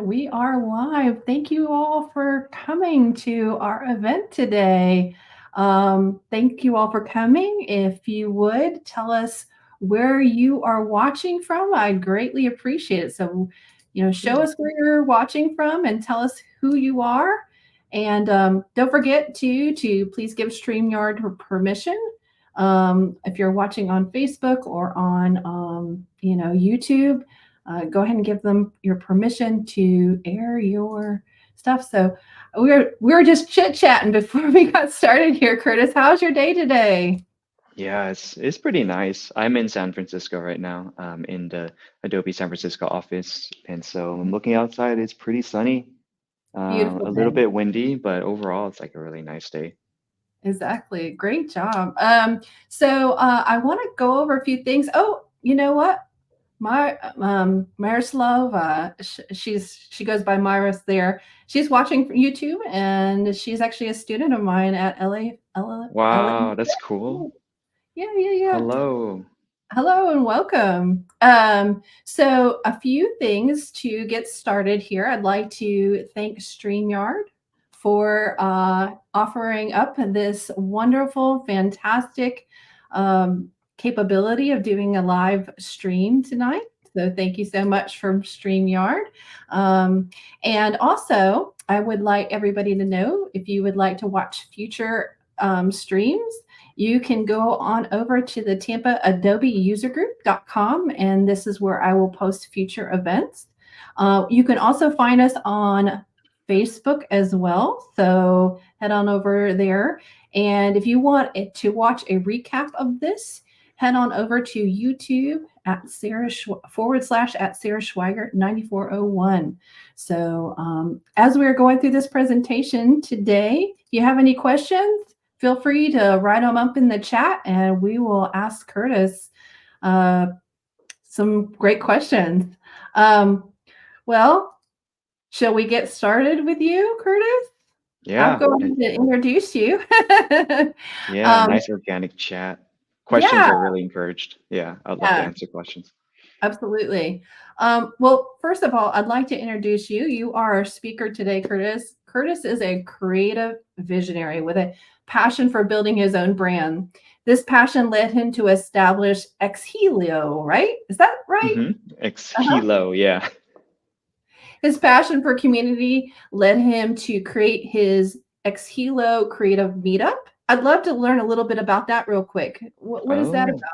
we are live. Thank you all for coming to our event today. Thank you all for coming. If you would tell us where you are watching from, I'd greatly appreciate it. So, show us where you're watching from and tell us who you are. And don't forget to please give StreamYard permission. If you're watching on Facebook or on YouTube, go ahead and give them your permission to air your stuff. So we were just chit chatting before we got started here. Curtis, how's your day today? Yeah, it's pretty nice. I'm in San Francisco right now, in the Adobe San Francisco office, and so I'm looking outside. It's pretty sunny, Beautiful a little day. bit windy, but overall it's like a really nice day. Exactly. Great job. So I want to go over a few things. Oh, you know what? My Miroslav, she goes by Myros there. She's watching from YouTube, and she's actually a student of mine at LA. Wow, that's cool. Yeah, yeah, yeah. Hello. Hello and welcome. So a few things to get started here. I'd like to thank StreamYard for offering up this wonderful, fantastic capability of doing a live stream tonight. So thank you so much from StreamYard. And also, I would like everybody to know if you would like to watch future streams, you can go on over to the Tampa Adobe usergroup.com, and this is where I will post future events. You can also find us on Facebook as well. So head on over there. And if you want to watch a recap of this, head on over to YouTube at Sarah / at Sarah Schweiger 9401. So as we're going through this presentation today, if you have any questions, feel free to write them up in the chat and we will ask Curtis some great questions. Well, shall we get started with you, Curtis? I'm Yeah, going to introduce you. yeah, um, nice organic chat. Questions yeah, are really encouraged. Yeah, I'd love to yeah, answer questions. absolutely. Well, first of all, I'd like to introduce you. You are our speaker today, Curtis. Curtis is a creative visionary with a passion for building his own brand. This passion led him to establish Exhilo, right? Is that right? Uh-huh. Exhilo, yeah. His passion for community led him to create his Exhilo Creative Meetup. I'd love to learn a little bit about that real quick. What is that Oh. about?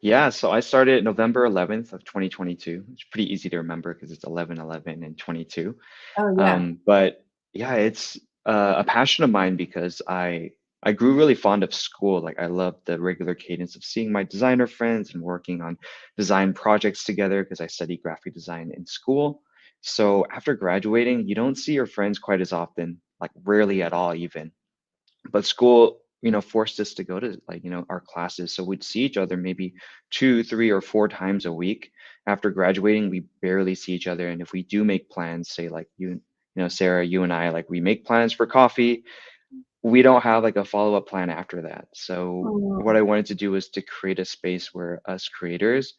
Yeah, so I started November 11th of 2022. It's pretty easy to remember because it's 11/11 and 22. Oh, yeah. But yeah, it's a passion of mine because I grew really fond of school. Like I love the regular cadence of seeing my designer friends and working on design projects together because I studied graphic design in school. So after graduating, you don't see your friends quite as often, like rarely at all even. But school, forced us to go to like, our classes. So we'd see each other maybe 2, 3, or 4 times a week. After graduating, we barely see each other. And if we do make plans, say like Sarah, you and I, like we make plans for coffee, we don't have like a follow-up plan after that. So what Mm. I wanted to do was to create a space where us creators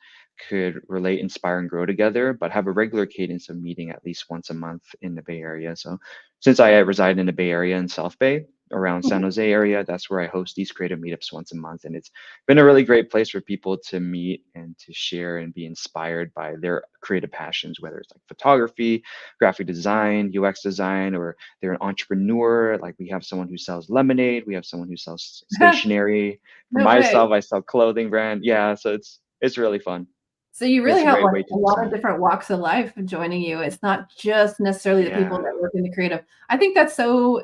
could relate, inspire, and grow together, but have a regular cadence of meeting at least once a month in the Bay Area. So since I reside in the Bay Area in South Bay, around San Jose area, that's where I host these creative meetups once a month. And it's been a really great place for people to meet and to share and be inspired by their creative passions, whether it's like photography, graphic design, UX design, or they're an entrepreneur. Like we have someone who sells lemonade, we have someone who sells stationery. For No way. myself, I sell clothing brand. Yeah, so it's really fun. So you really It's a have great like way a to just lot of meet. different walks of life joining you. It's not just necessarily the people Yeah. that work in the creative. I think that's so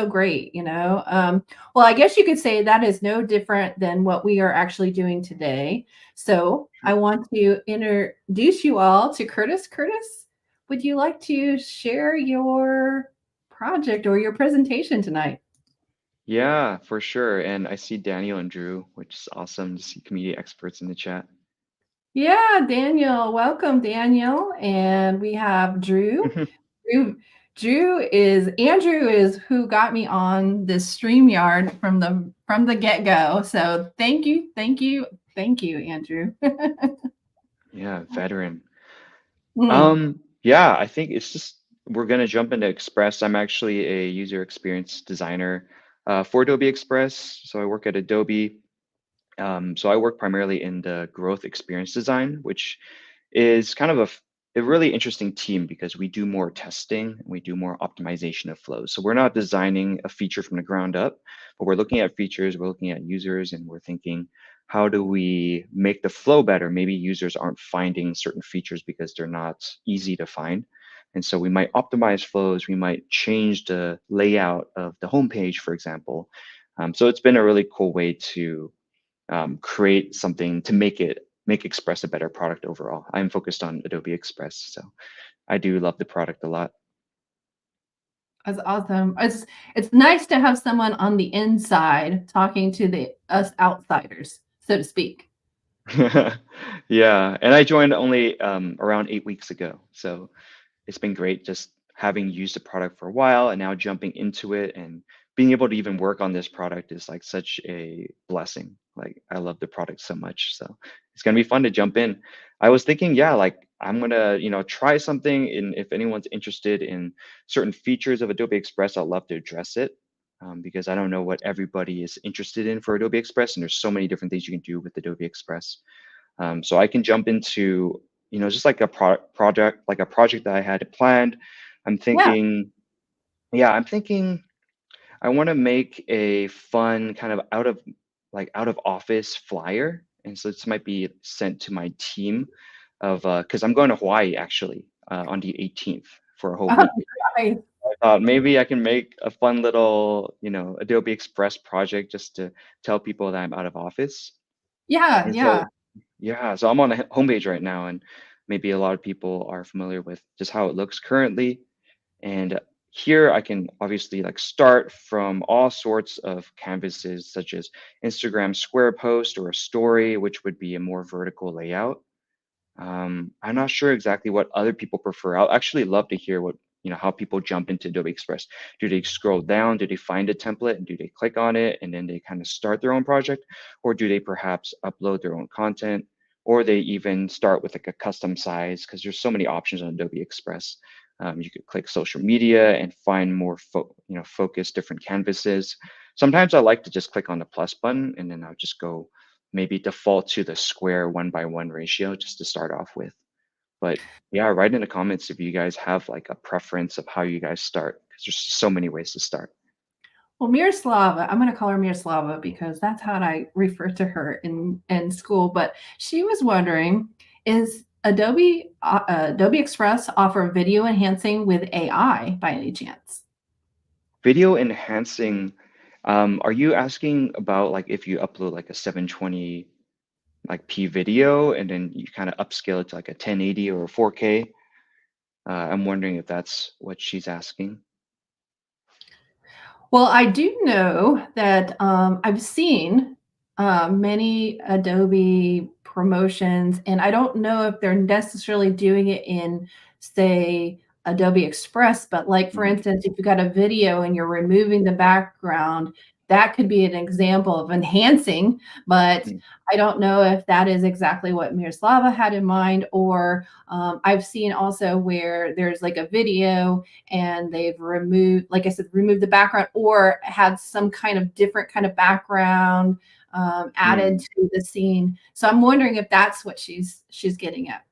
great. Well, I guess you could say that is no different than what we are actually doing today. So I want to introduce you all to Curtis. Curtis, would you like to share your project or your presentation tonight? Yeah, for sure. And I see Daniel and Drew, which is awesome to see community experts in the chat. Yeah, Daniel. Welcome, Daniel. And we have Drew. Drew, Andrew is who got me on this StreamYard from the get-go. So thank you, Andrew. Yeah, veteran. Mm. Yeah, I think it's just we're gonna jump into Express. I'm actually a user experience designer for Adobe Express. So I work at Adobe. So I work primarily in the growth experience design, which is kind of a really interesting team because we do more testing and we do more optimization of flows. So we're not designing a feature from the ground up, but we're looking at features, we're looking at users, and we're thinking, how do we make the flow better? Maybe users aren't finding certain features because they're not easy to find. And so we might optimize flows, we might change the layout of the homepage, for example. So it's been a really cool way to create something to make Express a better product overall. I'm focused on Adobe Express, so I do love the product a lot. That's awesome. It's nice to have someone on the inside talking to the us outsiders, so to speak. Yeah, and I joined only around 8 weeks ago, so it's been great just having used the product for a while and now jumping into it and being able to even work on this product is like such a blessing. Like I love the product so much. So it's gonna be fun to jump in. I was thinking, yeah, like I'm gonna, try something and if anyone's interested in certain features of Adobe Express, I'd love to address it. Because I don't know what everybody is interested in for Adobe Express, and there's so many different things you can do with Adobe Express. So I can jump into, just like a project, like a project that I had planned. I'm Yeah. thinking, yeah, I'm thinking I want to make a fun kind of out of office flyer. And so this might be sent to my team of because I'm going to Hawaii actually on the 18th for a whole Oh, week. nice. I thought maybe I can make a fun little, Adobe Express project just to tell people that I'm out of office. Yeah, And so yeah. yeah, so I'm on the homepage right now, and maybe a lot of people are familiar with just how it looks currently. And here I can obviously like start from all sorts of canvases, such as Instagram Square post or a story, which would be a more vertical layout. I'm not sure exactly what other people prefer. I'll actually love to hear how people jump into Adobe Express. Do they scroll down? Do they find a template and do they click on it and then they kind of start their own project? Or do they perhaps upload their own content? Or they even start with like a custom size because there's so many options on Adobe Express. You could click social media and find more focused different canvases. Sometimes I like to just click on the plus button and then I'll just go maybe default to the square 1:1 ratio just to start off with. But yeah, write in the comments if you guys have like a preference of how you guys start, because there's so many ways to start. Well, Miroslava, I'm gonna call her Miroslava because that's how I refer to her in school, but she was wondering, is Adobe Express offer video enhancing with AI by any chance? Video enhancing, are you asking about like if you upload like a 720 like P video and then you kind of upscale it to like a 1080 or a 4K? I'm wondering if that's what she's asking. Well, I do know that I've seen many Adobe promotions, and I don't know if they're necessarily doing it in, say, Adobe Express, but like for Mhm. instance, if you got a video and you're removing the background, that could be an example of enhancing, but Mm, I don't know if that is exactly what Miroslava had in mind, or I've seen also where there's like a video and they've removed, like I said, removed the background or had some kind of different kind of background added mm, to the scene. So I'm wondering if that's what she's getting at.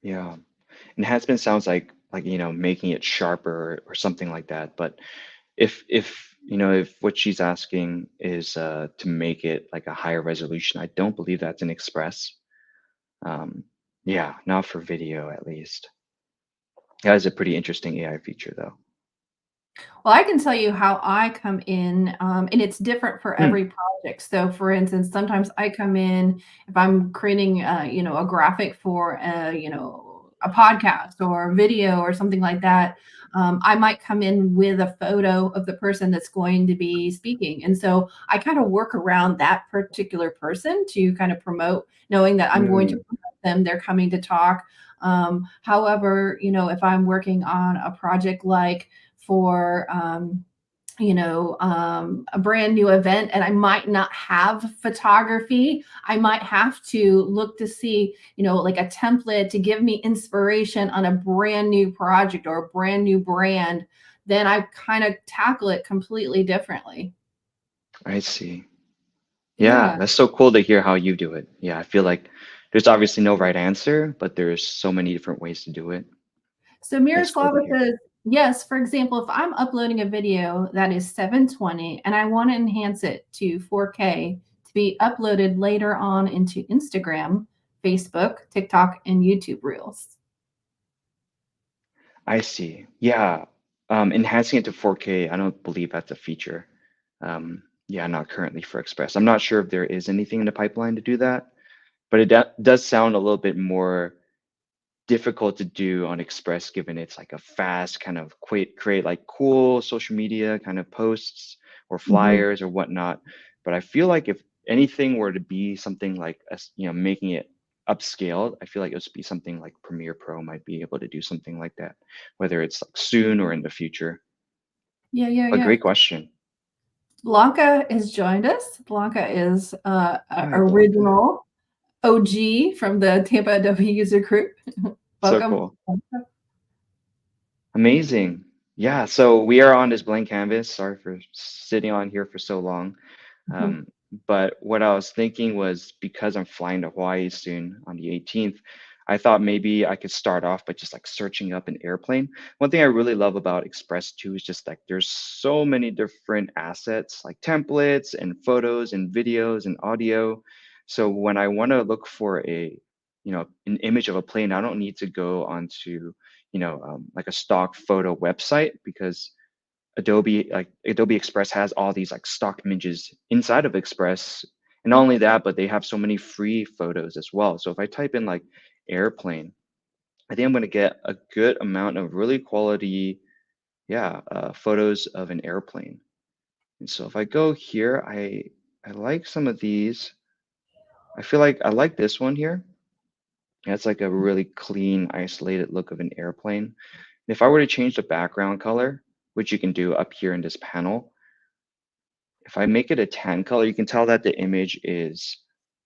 yeah. Enhancement sounds like making it sharper or something like that. But if what she's asking is to make it like a higher resolution, I don't believe that's an Express. Um, yeah, not for video at least. That is a pretty interesting AI feature though. Well, I can tell you how I come in, and it's different for Hmm, every project. So, for instance, sometimes I come in if I'm creating, a graphic for a podcast or video or something like that. I might come in with a photo of the person that's going to be speaking, and so I kind of work around that particular person to kind of promote, knowing that I'm going to mm, promote them. They're coming to talk. However, if I'm working on a project like for a brand new event and I might not have photography. I might have to look to see, like a template to give me inspiration on a brand new project or a brand new brand. Then I kind of tackle it completely differently. I see. Yeah, Yeah. that's so cool to hear how you do it. Yeah, I feel like there's obviously no right answer, but there's so many different ways to do it. So It's cool to Miroslava hear. says, yes, for example, if I'm uploading a video that is 720 and I want to enhance it to 4K to be uploaded later on into Instagram, Facebook, TikTok, and YouTube Reels. I see. Yeah. Enhancing it to 4K, I don't believe that's a feature. Yeah, not currently for Express. I'm not sure if there is anything in the pipeline to do that, but it does sound a little bit more difficult to do on Express, given it's like a fast kind of create like cool social media kind of posts or Mhm. flyers or whatnot. But I feel like if anything were to be something like making it upscaled, I feel like it would be something like Premiere Pro might be able to do something like that, whether it's like soon or in the future. Yeah, yeah, But yeah. great question. Blanca has joined us. Blanca is a Hi, Blanca. original OG from the Tampa Adobe user group. So Welcome. cool. Amazing. Yeah, so we are on this blank canvas. Sorry for sitting on here for so long. Mhm. Um, but what I was thinking was because I'm flying to Hawaii soon on the 18th, I thought maybe I could start off by just like searching up an airplane. One thing I really love about Express too is just like there's so many different assets like templates and photos and videos and audio. So when I want to look for an image of a plane, I don't need to go onto, like a stock photo website because Adobe Express has all these like stock images inside of Express. And not only that, but they have so many free photos as well. So if I type in like airplane, I think I'm going to get a good amount of really quality, photos of an airplane. And so if I go here, I like some of these. I feel like I like this one here. That's like a really clean, isolated look of an airplane. And if I were to change the background color, which you can do up here in this panel, if I make it a tan color, you can tell that the image is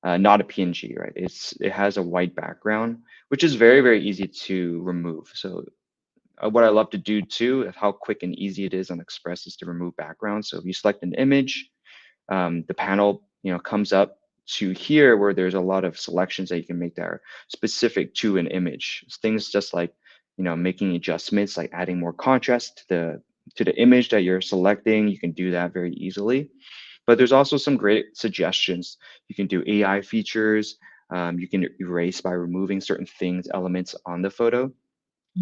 not a PNG, right? It has a white background, which is very, very easy to remove. So what I love to do too, of how quick and easy it is on Express is to remove background. So if you select an image, the panel, comes up to here where there's a lot of selections that you can make that are specific to an image. Things just like, making adjustments, like adding more contrast to the image that you're selecting. You can do that very easily. But there's also some great suggestions. You can do AI features. You can erase by removing certain things, elements on the photo.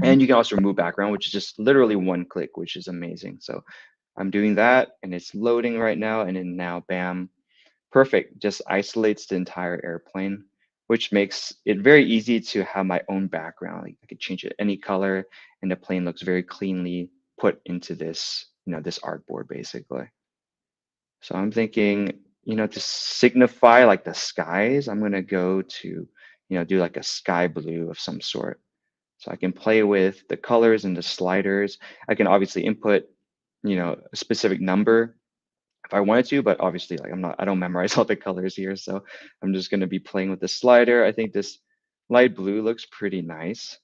And Mhm. you can also remove background, which is just literally one click, which is amazing. So I'm doing that and it's loading right now. And then now, bam, perfect. Just isolates the entire airplane, which makes it very easy to have my own background. Like I could change it any color and the plane looks very cleanly put into this, this artboard basically. So I'm thinking, to signify like the skies, I'm gonna go to, do like a sky blue of some sort. So I can play with the colors and the sliders. I can obviously input, a specific number if I wanted to, but obviously like I don't memorize all the colors here. So I'm just gonna be playing with the slider. I think this light blue looks pretty nice.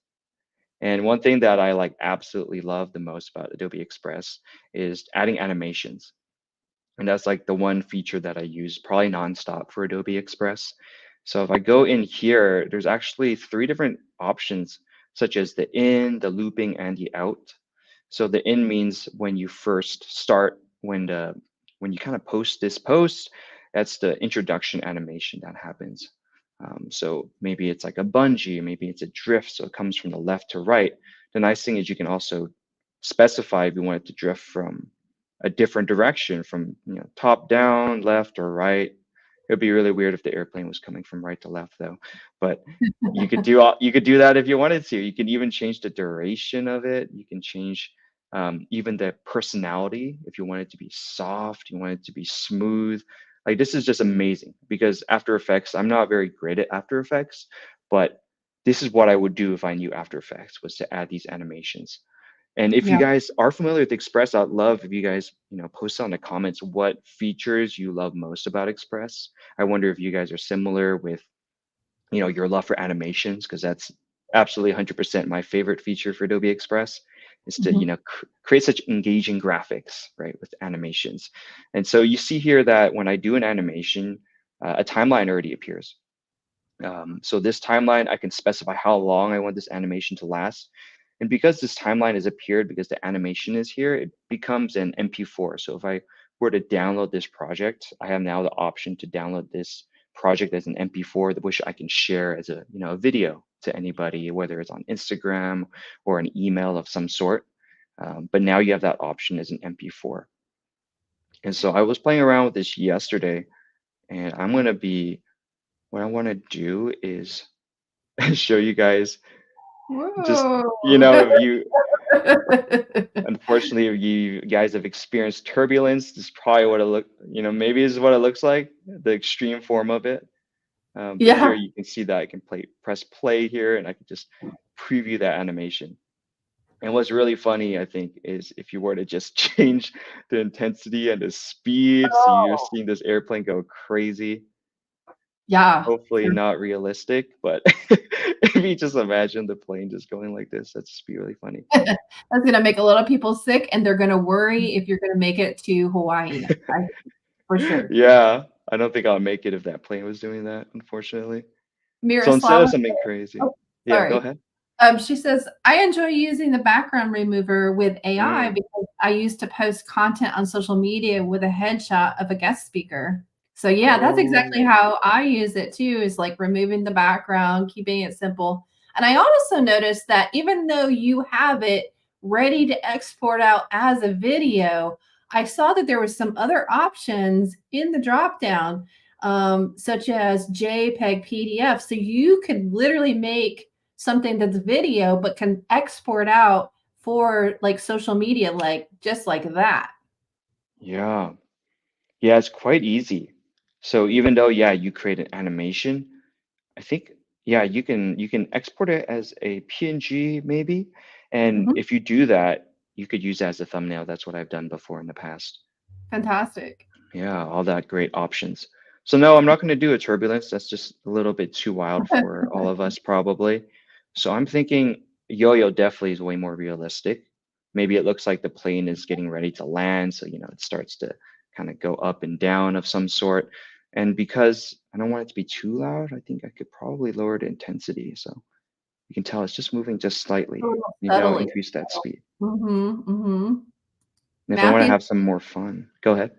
And one thing that I like absolutely love the most about Adobe Express is adding animations. And that's like the one feature that I use probably nonstop for Adobe Express. So if I go in here, there's actually three different options, such as the in, the looping, and the out. So the in means when you first start, when you kind of post this post, that's the introduction animation that happens. So maybe it's like a bungee, maybe it's a drift, so it comes from the left to right. The nice thing is you can also specify if you want it to drift from a different direction, from top down, left or right. It would be really weird if the airplane was coming from right to left though. But you could do that if you wanted to. You can even change the duration of it. You can change even the personality. If you want it to be soft, you want it to be smooth. Like this is just amazing because After Effects, I'm not very great at After Effects, but this is what I would do if I knew After Effects was to add these animations. And if you Yeah. guys are familiar with Express, I'd love if you guys, post on the comments what features you love most about Express. I wonder if you guys are similar with, your love for animations, because that's absolutely 100% my favorite feature for Adobe Express is to, Mhm. create such engaging graphics, right, with animations. And so you see here that when I do an animation, a timeline already appears. So this timeline, I can specify how long I want this animation to last. And because this timeline has appeared, because the animation is here, it becomes an MP4. So if I were to download this project, I have now the option to download this project as an MP4, which I can share as a video to anybody, whether it's on Instagram or an email of some sort. But now you have that option as an MP4. And so I was playing around with this yesterday, and what I want to do is show you guys just, Whoa. if you unfortunately if you guys have experienced turbulence, this is probably what it maybe this is what it looks like, the extreme form of it. But here Yeah. you can see that I can press play here, and I can just preview that animation. And what's really funny, I think, is if you were to just change the intensity and the speed, so you're Oh, seeing this airplane go crazy. yeah. Hopefully not realistic, but if you just imagine the plane just going like this, that'd just be really funny. That's gonna make a lot of people sick, and they're gonna worry if you're gonna make it to Hawaii, for sure. Yeah, I don't think I'll make it if that plane was doing that, unfortunately. So instead of Miroslava something crazy, oh, yeah, go sorry. ahead. She says, "I enjoy using the background remover with AI Mm. because I used to post content on social media with a headshot of a guest speaker." So, yeah, that's exactly Oh, how I use it too, is like removing the background, keeping it simple. And I also noticed that even though you have it ready to export out as a video, I saw that there was some other options in the dropdown, such as JPEG PDF. So you could literally make something that's video but can export out for like social media, like just like that. yeah. Yeah, it's quite easy. So even though, yeah, you create an animation, I think, yeah, you can export it as a PNG maybe. And Mhm. if you do that, you could use that as a thumbnail. That's what I've done before in the past. Fantastic. Yeah, all that great options. So no, I'm not going to do a turbulence. That's just a little bit too wild for all of us probably. So I'm thinking yo-yo definitely is way more realistic. Maybe it looks like the plane is getting ready to land, so it starts to kind of go up and down of some sort. And because I don't want it to be too loud, I think I could probably lower the intensity. So you can tell it's just moving just A slightly. little Maybe I'll subtly. increase that speed. Mhm, mhm. And if I want to Matthew, have some more fun, go ahead.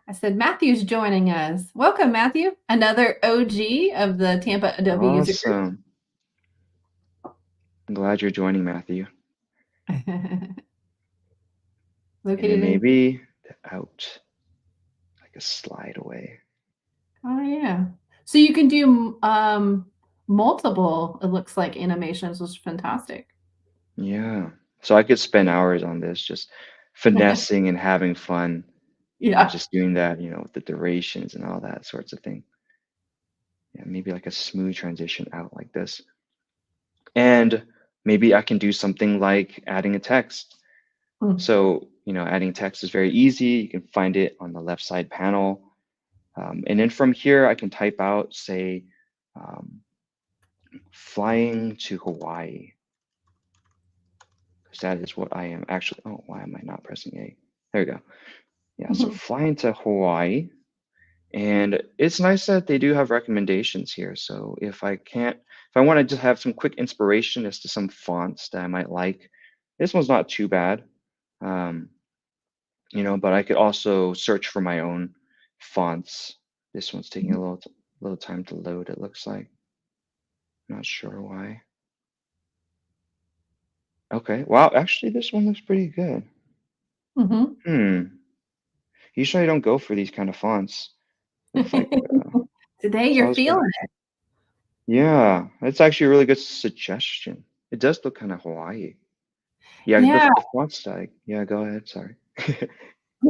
I said Matthew's joining us. Welcome, Matthew, another OG of the Tampa Adobe user Awesome. I'm glad you're joining, Matthew. group. And then Located in maybe the out, like a slide away. oh yeah. So you can do multiple, it looks like animations, which is fantastic. Yeah. So I could spend hours on this, just finessing and having fun, Yeah. just doing that, with the durations and all that sorts of thing. Yeah, maybe like a smooth transition out like this. And maybe I can do something like adding a text. Mm. So, adding text is very easy. You can find it on the left side panel. And then from here, I can type out, say, um, flying to Hawaii, because that is what I am actually. Oh, why am I not pressing A? There we go. Yeah, so Mhm. flying to Hawaii. And it's nice that they do have recommendations here. So if I want to just have some quick inspiration as to some fonts that I might like, this one's not too bad. Um, but I could also search for my own fonts. This one's taking a little time to load, it looks like. Not sure why. Okay. Wow, actually this one looks pretty good. Mhm. Hmm. Usually I don't go for these kind of fonts. Looks like Today so I you're was gonna feeling it. yeah, that's actually a really good suggestion. It does look kind of Hawaii. Yeah, Yeah. the font style. Yeah, go ahead. Sorry. Did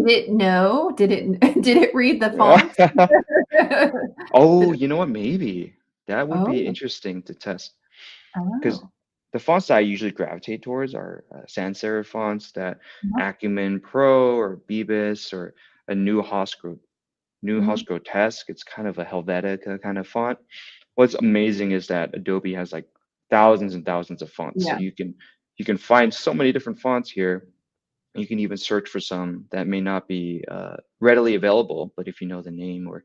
it know? Did it did it read the font? Oh, Did it you know what? Maybe that would be oh, interesting to test because oh. the fonts that I usually gravitate towards are sans serif fonts, that Uh-huh. Acumen Pro or Bebis or a New House Mhm. Grotesque. It's kind of a Helvetica kind of font. What's amazing is that Adobe has like thousands and thousands of fonts. So Yeah. you can find so many different fonts here. You can even search for some that may not be readily available, but if you know the name, or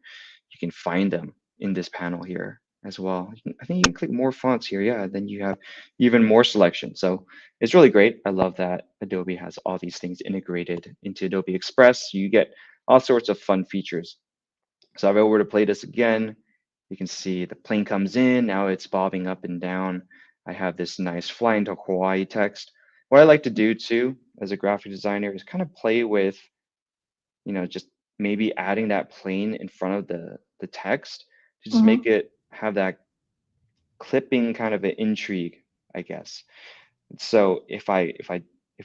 you can find them in this panel here as well. I think you can click more fonts here. Yeah, then you have even more selection. So it's really great. I love that Adobe has all these things integrated into Adobe Express. You get all sorts of fun features. So if I were to play this again, you can see the plane comes in, now it's bobbing up and down. I have this nice flying to Hawaii text. What I like to do too, as a graphic designer, is kind of play with, just maybe adding that plane in front of the text to just make Mhm. it have that clipping kind of an intrigue, I guess. So if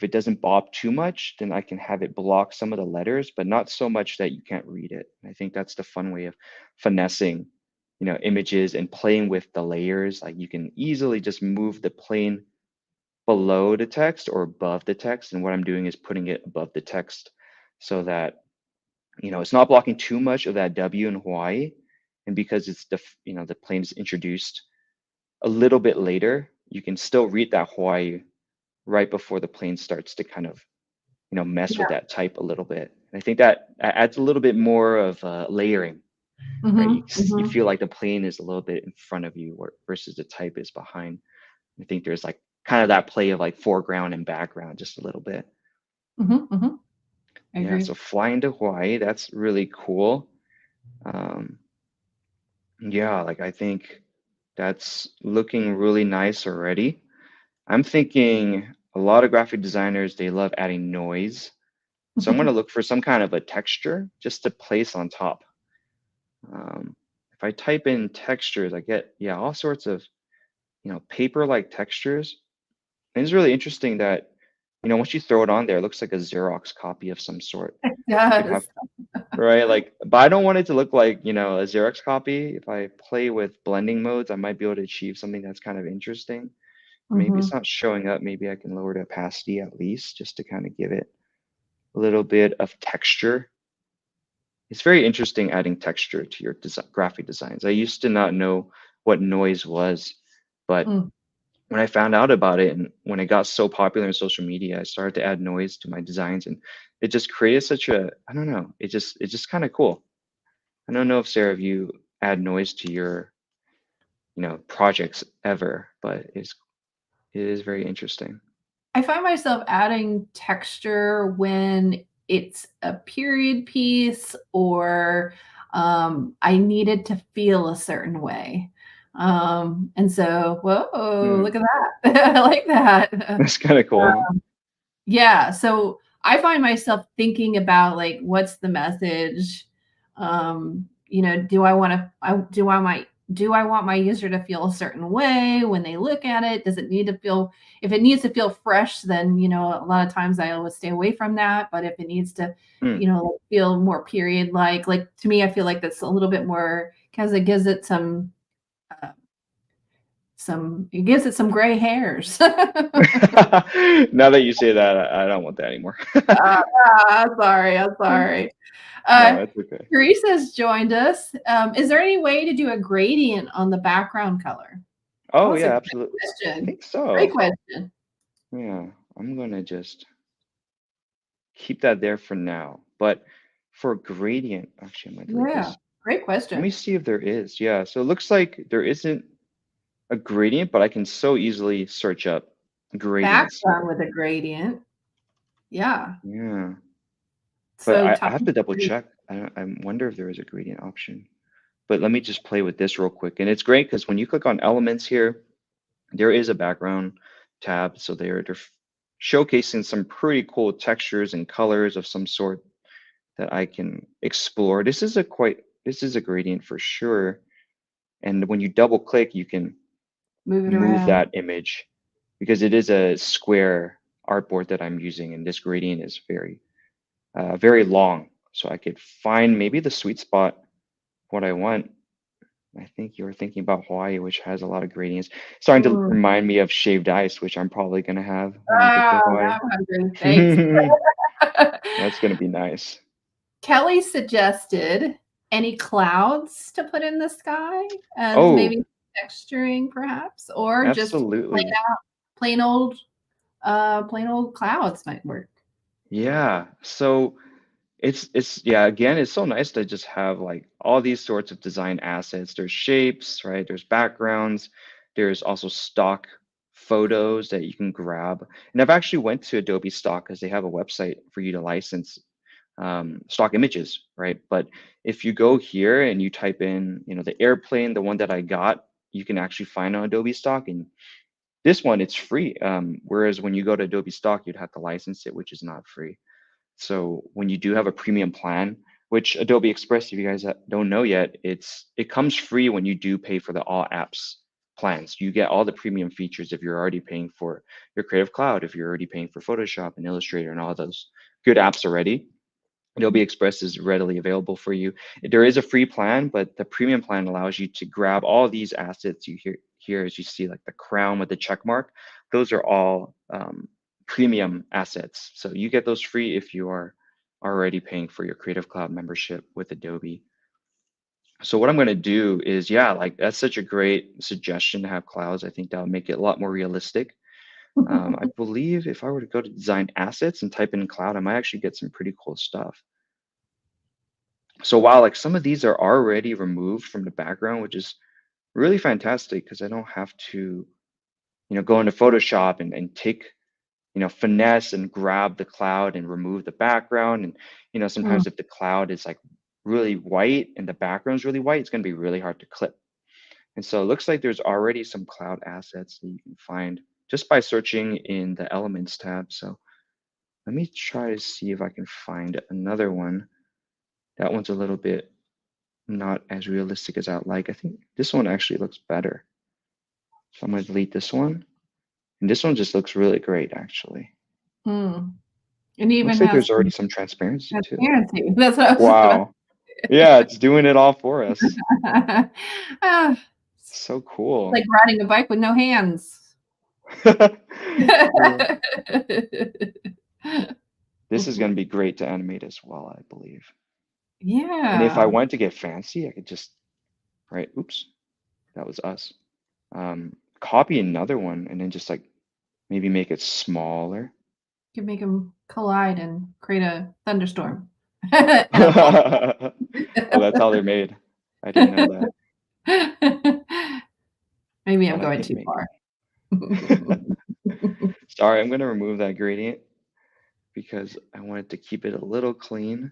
it doesn't bob too much, then I can have it block some of the letters, but not so much that you can't read it. And I think that's the fun way of finessing, images and playing with the layers. Like you can easily just move the plane below the text or above the text. And what I'm doing is putting it above the text so that, it's not blocking too much of that W in Hawaii. And because the plane is introduced a little bit later, you can still read that Hawaii right before the plane starts to kind of mess with Yeah. that type a little bit. And I think that adds a little bit more of layering, right? You Mhm. you Mhm. feel like the plane is a little bit in front of you, versus the type is behind. I think there's like kind of that play of like foreground and background just a little bit. Mhm. Mhm. I Yeah, agree. so flying to Hawaii, that's really cool. Um, yeah, like I think that's looking really nice already. I'm thinking a lot of graphic designers, they love adding noise. So I'm going to look for some kind of a texture just to place on top. If I type in textures, I get, yeah, all sorts of, paper-like textures. And it's really interesting that, once you throw it on there, it looks like a Xerox copy of some sort. You could have, Yes. right? Like, but I don't want it to look like, a Xerox copy. If I play with blending modes, I might be able to achieve something that's kind of interesting. Maybe it's Mhm. not showing up. Maybe I can lower the opacity at least just to kind of give it a little bit of texture. It's very interesting adding texture to your graphic designs. I used to not know what noise was, but Mm. when I found out about it and when it got so popular in social media, I started to add noise to my designs, and it just created such a, I don't know, it's just kind of cool. I don't know if Sarah, if you add noise to your, projects ever, but it is very interesting. I find myself adding texture when it's a period piece or I need it to feel a certain way. And so, whoa, Hmm. look at that. I like that. That's kind of cool. Yeah, so I find myself thinking about, like, what's the message? Do I wanna I do I want my user to feel a certain way when they look at it? Does it need to feel if it needs to feel fresh, then, a lot of times I always stay away from that, but if it needs to, Hmm. feel more period-like, to me, I feel like that's a little bit more 'cause it gives it uh, some gray hairs. Now that you say that, I don't want that anymore. I'm sorry, I'm sorry. No, Uh, it's okay. Teresa has joined us. Is there any way to do a gradient on the background color? Oh, Oh that's a yeah, great absolutely. I question. think Great so. question. Yeah, I'm gonna just keep that there for now. But for gradient, actually, I might delete Yeah, this. great Let me question. see if there is. Yeah, so it looks like there isn't a gradient, but I can so easily search up gradients Background here. with a gradient. Yeah. Yeah, but So I top have to double check. I wonder if there is a gradient option. But let me just play with this real quick. And it's great because when you click on elements here, there is a background tab. So they're showcasing some pretty cool textures and colors of some sort that I can explore. This is a gradient for sure. And when you double click, you can move it move around. that image because it is a square artboard that I'm using, and this gradient is very long. So I could find maybe the sweet spot, what I want. I think you were thinking about Hawaii, which has a lot of gradients. Starting to Mm. remind me of shaved ice, which I'm probably gonna have when I get to Oh, Hawaii. now I'm hungry. Thanks. That's gonna be nice. Kelly suggested any clouds to put in the sky as Oh, maybe texturing perhaps, or just absolutely. plain old plain old clouds might work. Yeah. So it's yeah, again, it's so nice to just have like all these sorts of design assets. There's shapes, right? There's backgrounds. There's also stock photos that you can grab. And I've actually went to Adobe Stock because they have a website for you to license stock images, right? But if you go here and you type in, the airplane, the one that I got, you can actually find on Adobe Stock. And this one, it's free. Whereas when you go to Adobe Stock, you'd have to license it, which is not free. So when you do have a premium plan, which Adobe Express, if you guys don't know yet, it comes free when you do pay for the all apps plans. You get all the premium features if you're already paying for your Creative Cloud, if you're already paying for Photoshop and Illustrator and all those good apps already. Adobe Express is readily available for you. There is a free plan, but the premium plan allows you to grab all these assets you hear here as you see like the crown with the check mark. Those are all premium assets. So you get those free if you are already paying for your Creative Cloud membership with Adobe. So what I'm going to do is, yeah, like that's such a great suggestion to have clouds. I think that'll make it a lot more realistic. I believe if I were to go to design assets and type in cloud, I might actually get some pretty cool stuff. So while like some of these are already removed from the background, which is really fantastic because I don't have to, go into Photoshop and take, finesse and grab the cloud and remove the background. And, Mm. sometimes if the cloud is like really white and the background is really white, it's going to be really hard to clip. And so it looks like there's already some cloud assets that you can find just by searching in the Elements tab. So let me try to see if I can find another one. That one's a little bit not as realistic as I'd like. I think this one actually looks better. So I'm going to delete this one. And this one just looks really great, actually. Mm. It even Looks like has there's already some some transparency too. transparency. That's what I was just about. Wow. Yeah, it's doing it all for us. Ah, So it's like cool. riding a bike with no hands. Yeah. This is going to be great to animate as well, I believe. And if I Yeah. wanted to get fancy, I could just, right, oops, that was us. Copy another one and then just like maybe make it smaller. You can make them collide and create a thunderstorm and a fall. Oh, that's how they're made. I didn't know that, Maybe I'm but I going can too make far. it. Sorry, I'm going to remove that gradient because I wanted to keep it a little clean.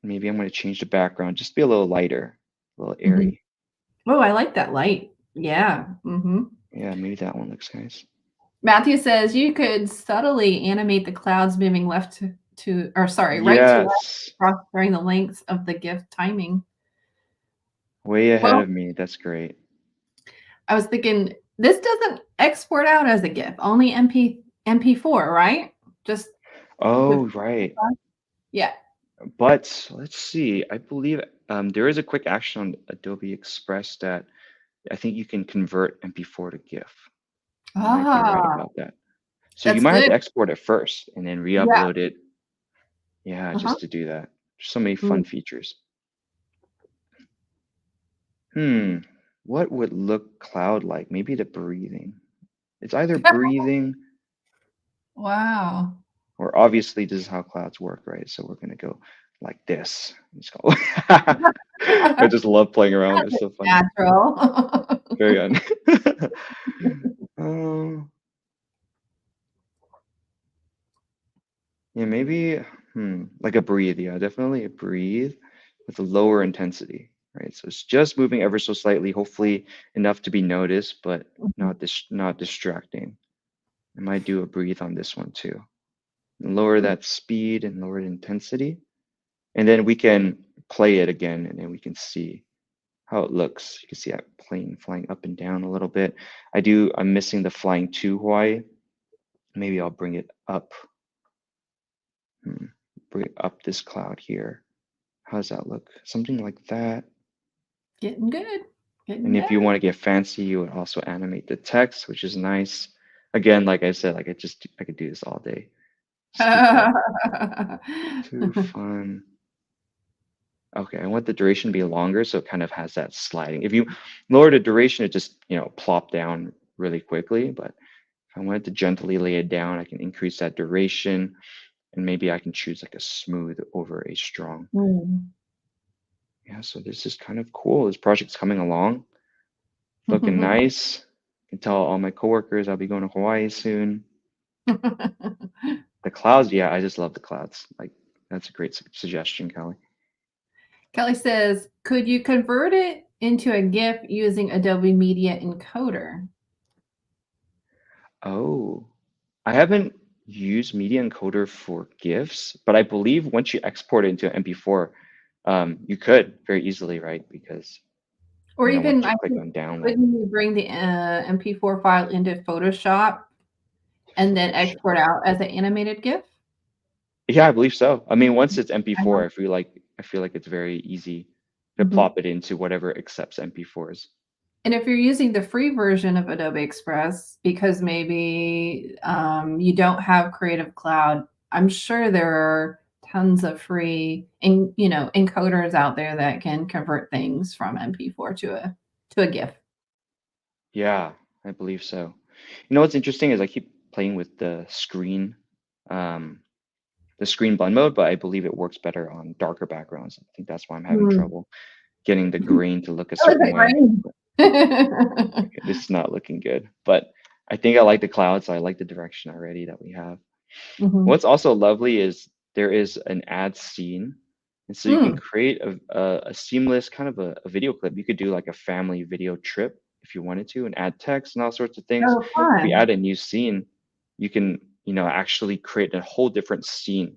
Maybe I'm going to change the background, just be a little lighter, a little Mhm. airy. Oh, I like that light. Yeah. Yeah, maybe that one looks nice. Matthew says you could subtly animate the clouds moving left or sorry, right to left Yes, during the length of the GIF timing. way ahead Well, of me. That's great. I was thinking this doesn't export out as a GIF, only MP4, right? Just with Oh, right. yeah. But let's see. I believe there is a quick action on Adobe Express that I think you can convert MP4 to GIF. I might be right Ah, about that. So you that's might have good. to export it first and then Yeah. re-upload it. Yeah, Uh-huh. just to do that. There's so many Mm. fun features. Hmm, what would look cloud like? Maybe the breathing. It's either breathing Wow. or obviously this is how clouds work, right? So we're gonna go like this. Just go. I just love playing around. It's so funny. Natural. Very un. Um, yeah, maybe like a breathe. Yeah, definitely a breathe with a lower intensity, right? So it's just moving ever so slightly, hopefully enough to be noticed, but not distracting. I might do a breathe on this one too. Lower that speed and lower the intensity, and then we can play it again, and then we can see how it looks. You can see that plane flying up and down a little bit. I'm missing the flying to Hawaii. Maybe I'll bring it up. Bring up this cloud here. How does that look? Something like that. Getting good. Getting And if you better. want to get fancy, you would also animate the text, which is nice. Again, like I said, like I could do this all day. Just keep going. Too fun. Okay, I want the duration to be longer, so it kind of has that sliding. If you lower the duration, it just, plop down really quickly. But if I wanted to gently lay it down, I can increase that duration, and maybe I can choose like a smooth over a strong. Mm. Yeah, so this is kind of cool. This project's coming along, looking nice. I can tell all my coworkers I'll be going to Hawaii soon. The clouds, yeah, I just love the clouds. Like, that's a great suggestion, Kelly. Kelly says, could you convert it into a GIF using Adobe Media Encoder? Oh, I haven't used Media Encoder for GIFs, but I believe once you export it into an MP4, you could very easily, right? Because, Or even, once you I click think, on download, couldn't you bring the MP4 file into Photoshop and then export Photoshop. out as an animated GIF? Yeah, I believe so. I mean, once it's I know. MP4, I feel like it's very easy to Mhm. plop it into whatever accepts MP4s. And if you're using the free version of Adobe Express, because maybe you don't have Creative Cloud, I'm sure there are tons of free, encoders out there that can convert things from MP4 to a GIF. Yeah, I believe so. You know what's interesting is I keep playing with um, the screen blend mode, but I believe it works better on darker backgrounds. I think that's why I'm having Hmm. trouble getting the grain to look a Oh, is certain it way. raining? Okay, this is not looking good, but I think I like the clouds. So I like the direction already that we have. Mhm. What's also lovely is there is an ad scene. And so you can Mm. create a seamless kind of a video clip. You could do like a family video trip if you wanted to and add text and all sorts of things. Oh, If you add fun. a new scene, you can, actually create a whole different scene.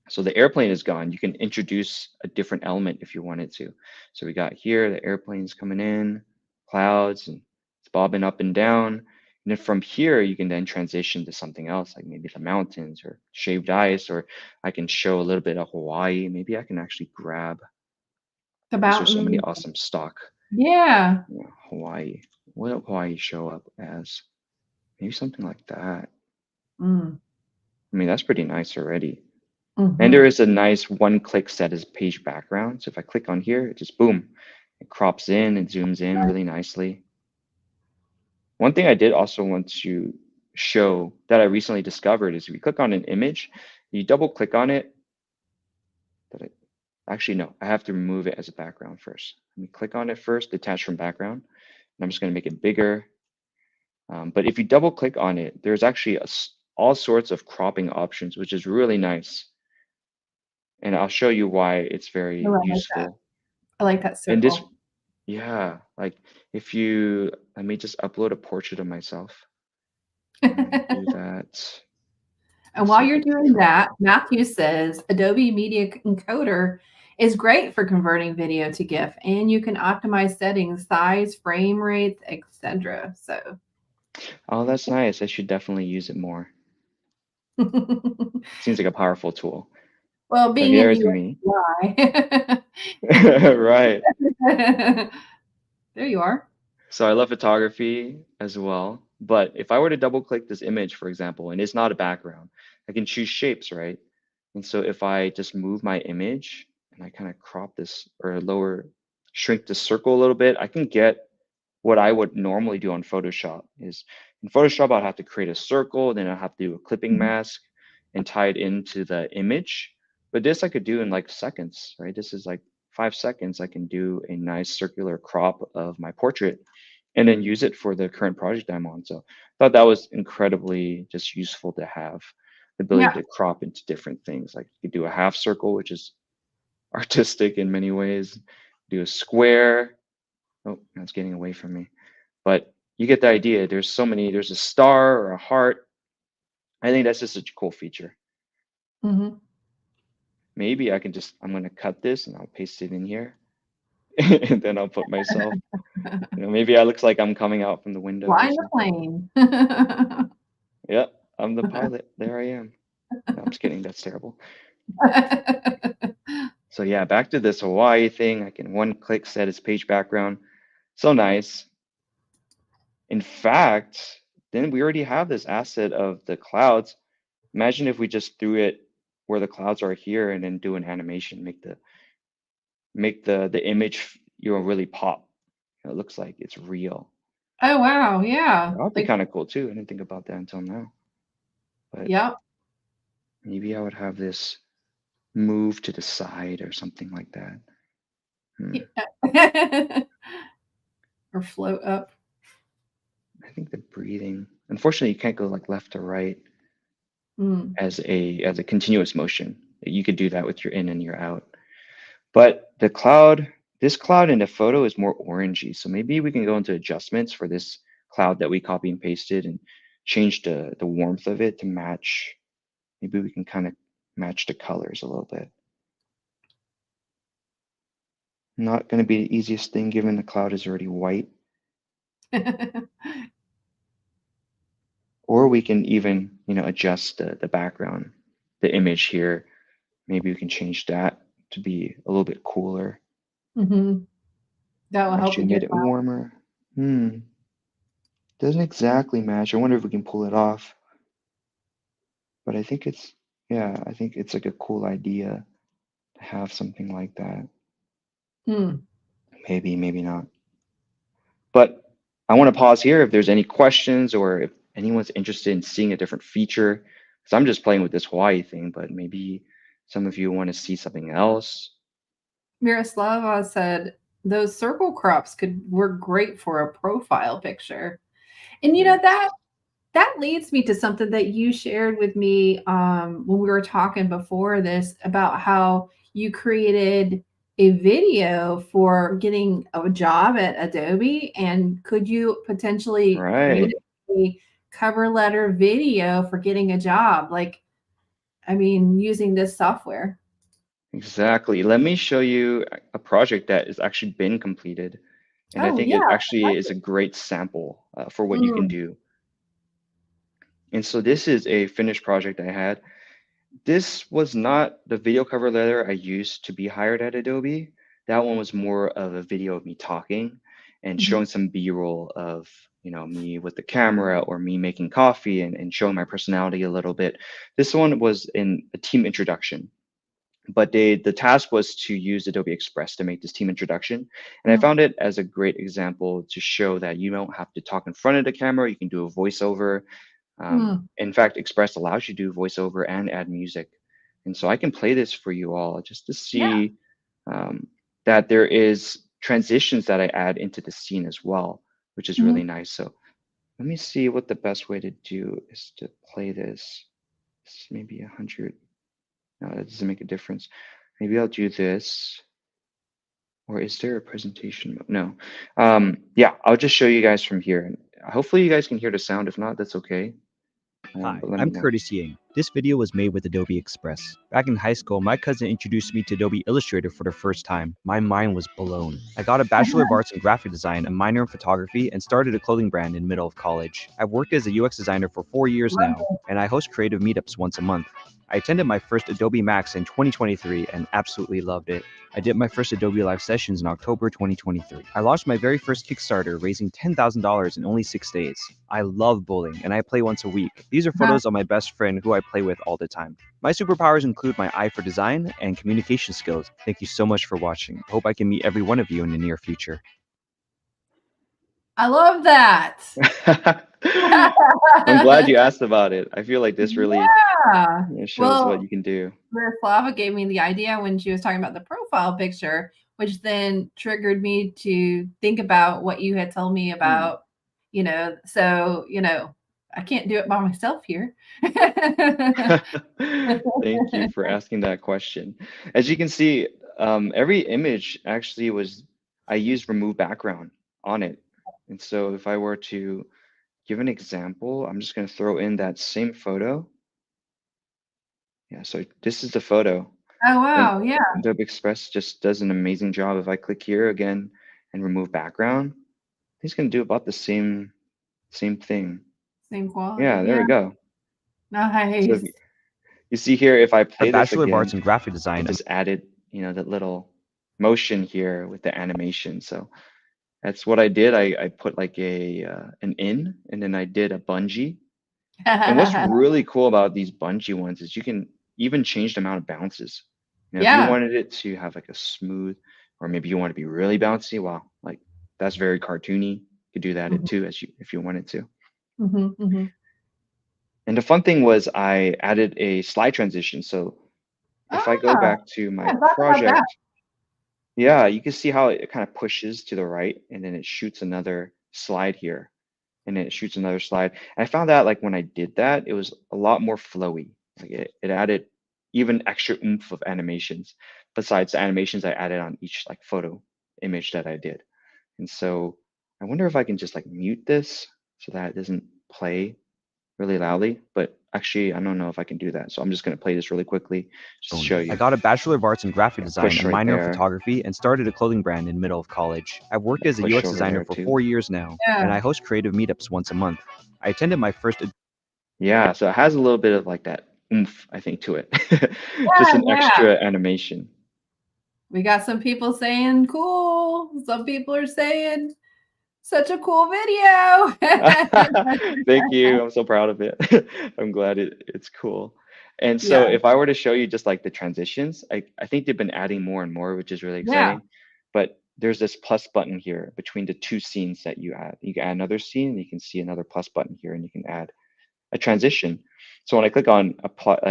So the airplane is gone. You can introduce a different element if you wanted to. So we got here, the airplane's coming in, clouds, and it's bobbing up and down. And then from here, you can then transition to something else, like maybe the mountains or shaved ice, or I can show a little bit of Hawaii. Maybe I can actually grab, The because there's so many mountain. awesome stock, Yeah. Hawaii. What will Hawaii show up as? Maybe something like that. Mm. I mean, that's pretty nice already. And there Mhm. is a nice one-click set as page background. So if I click on here, it just boom, it crops in and zooms in really nicely. One thing I did also want to show that I recently discovered is if you click on an image, you double click on it. Actually, no, I have to remove it as a background first. Let me click on it first, detach from background. And I'm just going to make it bigger. But if you double click on it, there's actually all sorts of cropping options, which is really nice. And I'll show you why it's Oh, very I like that. useful. I like that And this circle. Yeah, like if you let me just upload a portrait of myself. Do that. And Let's while see if you're I can doing drop that, it. Matthew says Adobe Media Encoder is great for converting video to GIF, and you can optimize settings, size, frame rates, etc. So, Oh, that's nice. I should definitely use it more. Seems like a powerful tool. well, But being in there's the me. UI, Right. there you are. So I love photography as well. But if I were to double click this image, for example, and it's not a background, I can choose shapes, right? And so if I just move my image and I kind of crop this or shrink the circle a little bit, I can get what I would normally do on Photoshop is in Photoshop, I'd have to create a circle, then I'll have to do a clipping mask and tie it into the image. But this I could do in like seconds, right? This is like 5 seconds. I can do a nice circular crop of my portrait and then use it for the current project I'm on. So I thought that was incredibly just useful to have the ability Yeah. to crop into different things. Like you could do a half circle, which is artistic in many ways, do a square. Oh, that's getting away from me. But you get the idea. There's a star or a heart. I think that's just such a cool feature. Hmm. Maybe I'm going to cut this and I'll paste it in here. And then I'll put myself, maybe I looks like I'm coming out from the window or Flying the something. plane. Yep, I'm the pilot. There I am. No, I'm just kidding. That's terrible. So yeah, back to this Hawaii thing. I can one click set its page background. So nice. In fact, then we already have this asset of the clouds. Imagine if we just threw it where the clouds are here and then do an animation, make the image really pop. It looks like it's real. Oh wow, yeah. That would be Like, kind of cool too. I didn't think about that until now. But yep. maybe I would have this move to the side or something like that. Or float up. I think the breathing. Unfortunately, you can't go like left to right Mm. as a continuous motion. You could do that with your in and your out. But the cloud, this cloud in the photo is more orangey. So maybe we can go into adjustments for this cloud that we copy and pasted and change the warmth of it to match. Maybe we can kind of match the colors a little bit. Not going to be the easiest thing given the cloud is already white. Or we can even, adjust the background, the image here. Maybe we can change that to be a little bit cooler. Mm-hmm. That will help Actually with your made it warmer. Doesn't exactly match. I wonder if we can pull it off. But I think I think it's like a cool idea to have something like that. cloud. Maybe, maybe not. But I want to pause here if there's any questions or if anyone's interested in seeing a different feature. Because I'm just playing with this Hawaii thing, but maybe some of you want to see something else. Miroslava said those circle crops were great for a profile picture. And Yes. that leads me to something that you shared with me when we were talking before this about how you created a video for getting a job at Adobe. And could you potentially create Right. a cover letter video for getting a job? Like, I mean, using this software. Exactly. Let me show you a project that has actually been completed. And I Oh, think yeah. it actually is a great sample for what you can Mm, do. And so this is a finished project I had. This was not the video cover letter I used to be hired at Adobe. That one was more of a video of me talking and mhm, showing some B-roll of, me with the camera or me making coffee and showing my personality a little bit. This one was in a team introduction, but the task was to use Adobe Express to make this team introduction. And I mm, found it as a great example to show that you don't have to talk in front of the camera. You can do a voiceover. mm. In fact, Express allows you to do voiceover and add music. And so I can play this for you all just to Yeah. see um, that there is transitions that I add into the scene as well, which is really Mhm. nice. So let me see what the best way to do is to play this. Maybe 100. No, that doesn't make a difference. Maybe I'll do this. Or is there a presentation mode? No. Yeah, I'll just show you guys from here. And hopefully you guys can hear the sound. If not, that's okay. Hi, But let me I'm know. Curtis Ying. This video was made with Adobe Express. Back in high school, my cousin introduced me to Adobe Illustrator for the first time. My mind was blown. I got a Bachelor of Arts in Graphic Design, a minor in photography, and started a clothing brand in middle of college. I've worked as a UX designer for 4 years now, and I host creative meetups once a month. I attended my first Adobe Max in 2023 and absolutely loved it. I did my first Adobe Live sessions in October 2023. I launched my very first Kickstarter, raising $10,000 in only 6 days. I love bowling, and I play once a week. These are photos of my best friend who I play with all the time. My superpowers include my eye for design and communication skills. Thank you so much for watching. I hope I can meet every one of you in the near future. I love that. I'm glad you asked about it. I feel like this really Yeah. shows what Well, you can do. Miroslava gave me the idea when she was talking about the profile picture, which then triggered me to think about what you had told me Hmm. about, so, I can't do it by myself here. Thank you for asking that question. As you can see, every image actually I used remove background on it. And so if I were to give an example, I'm just going to throw in that same photo. Yeah, so this is the photo. Oh, And wow. Yeah. Adobe Express just does an amazing job. If I click here again and remove background, he's going to do about the same thing. Same quality. Yeah, there Yeah. we go. So Nice. you see here, if I A play this Bachelor of Arts again, in Graphic it Design, just added that little motion here with the animation. So that's what I did. I put like an in, and then I did a bungee. And what's really cool about these bungee ones is you can even change the amount of bounces. If you Yeah. wanted it to have like a smooth, or maybe you want to be really bouncy, wow, like that's very cartoony. You could do that too, if you wanted to. And the fun thing was I added a slide transition. So if I go Ah, back to my yeah, talk about that. project, yeah, you can see how it kind of pushes to the right, and then it shoots another slide here, and then it shoots another slide. And I found that like when I did that, it was a lot more flowy. Like it added even extra oomph of animations besides the animations I added on each like photo image that I did. And so I wonder if I can just like mute this so that it doesn't play really loudly, but actually I don't know if I can do that. So I'm just going to play this really quickly just to show I you. got a Bachelor of Arts in Graphic Design, Push a right minor in there. photography, and started a clothing brand in the middle of college. I've worked as a Push UX over designer there for too. 4 years now, and I host creative meetups once a month. I attended my first Yeah, so it has a little bit of like that oomph, I think, to it. Just an Yeah. extra animation. We got some people saying cool. Some people are saying such a cool video. Thank you. I'm so proud of it. I'm glad it's cool. And so Yeah. if I were to show you just like the transitions, I think they've been adding more and more, which is really Yeah. exciting. But there's this plus button here between the two scenes that you add. You can add another scene, and you can see another plus button here, and you can add a transition. So when I click on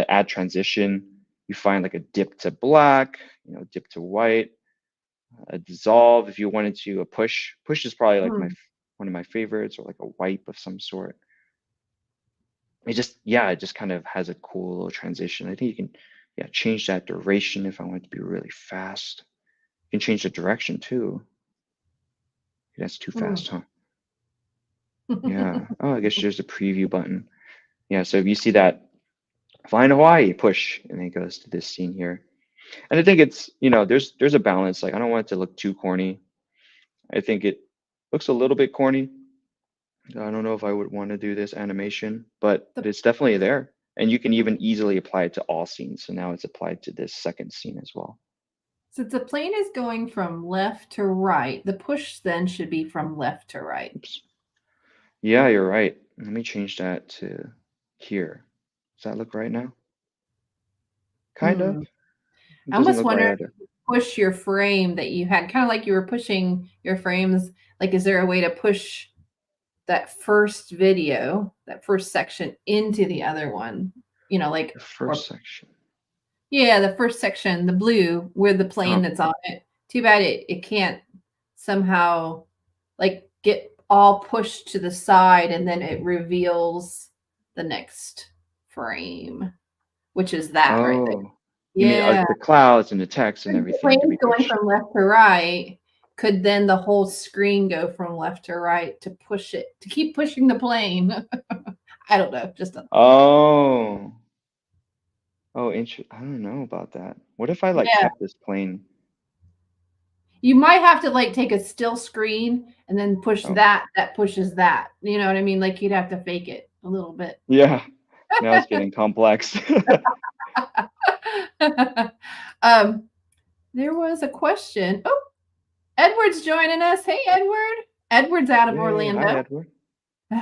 add transition, you find like a dip to black, dip to white, a dissolve if you wanted to, a push. Push is probably like one of my favorites, or like a wipe of some sort. It just kind of has a cool little transition. I think you can change that duration if I want it to be really fast. You can change the direction too. That's too fast, huh? Yeah. Oh, I guess there's a preview button. Yeah, so if you see that find Hawaii, push, and then it goes to this scene here. And I think it's, there's a balance. Like I don't want it to look too corny. I think it looks a little bit corny. I don't know if I would want to do this animation, but it's definitely there. And you can even easily apply it to all scenes. So now it's applied to this second scene as well. Since the plane is going from left to right, the push then should be from left to right. Oops. Yeah, you're right. Let me change that to here. Does that look right now? Kind of. It I doesn't almost look right wonder either. if you push your frame that you had, kind of like you were pushing your frames. Like, is there a way to push that first video, that first section into the other one? Like The first section. Yeah, the first section, the blue, where the plane that's on it. Too bad it can't somehow like get all pushed to the side and then it reveals the next frame, which is that right there. Oh, you mean Yeah. the clouds and the text and If the everything to be plane's going pushed? from left to right, could then the whole screen go from left to right to push it, to keep pushing the plane? I don't know. Just a Oh. Oh, I don't know about that. What if I like Yeah. kept this plane? You might have to like take a still screen and then push Oh, that pushes that. You know what I mean? Like you'd have to fake it a little bit. yeah. Now it's getting complex. There was a question. Oh, Edward's joining us. Hey, Edward. Edward's out of Yay. Hi, Orlando. Edward. Oh,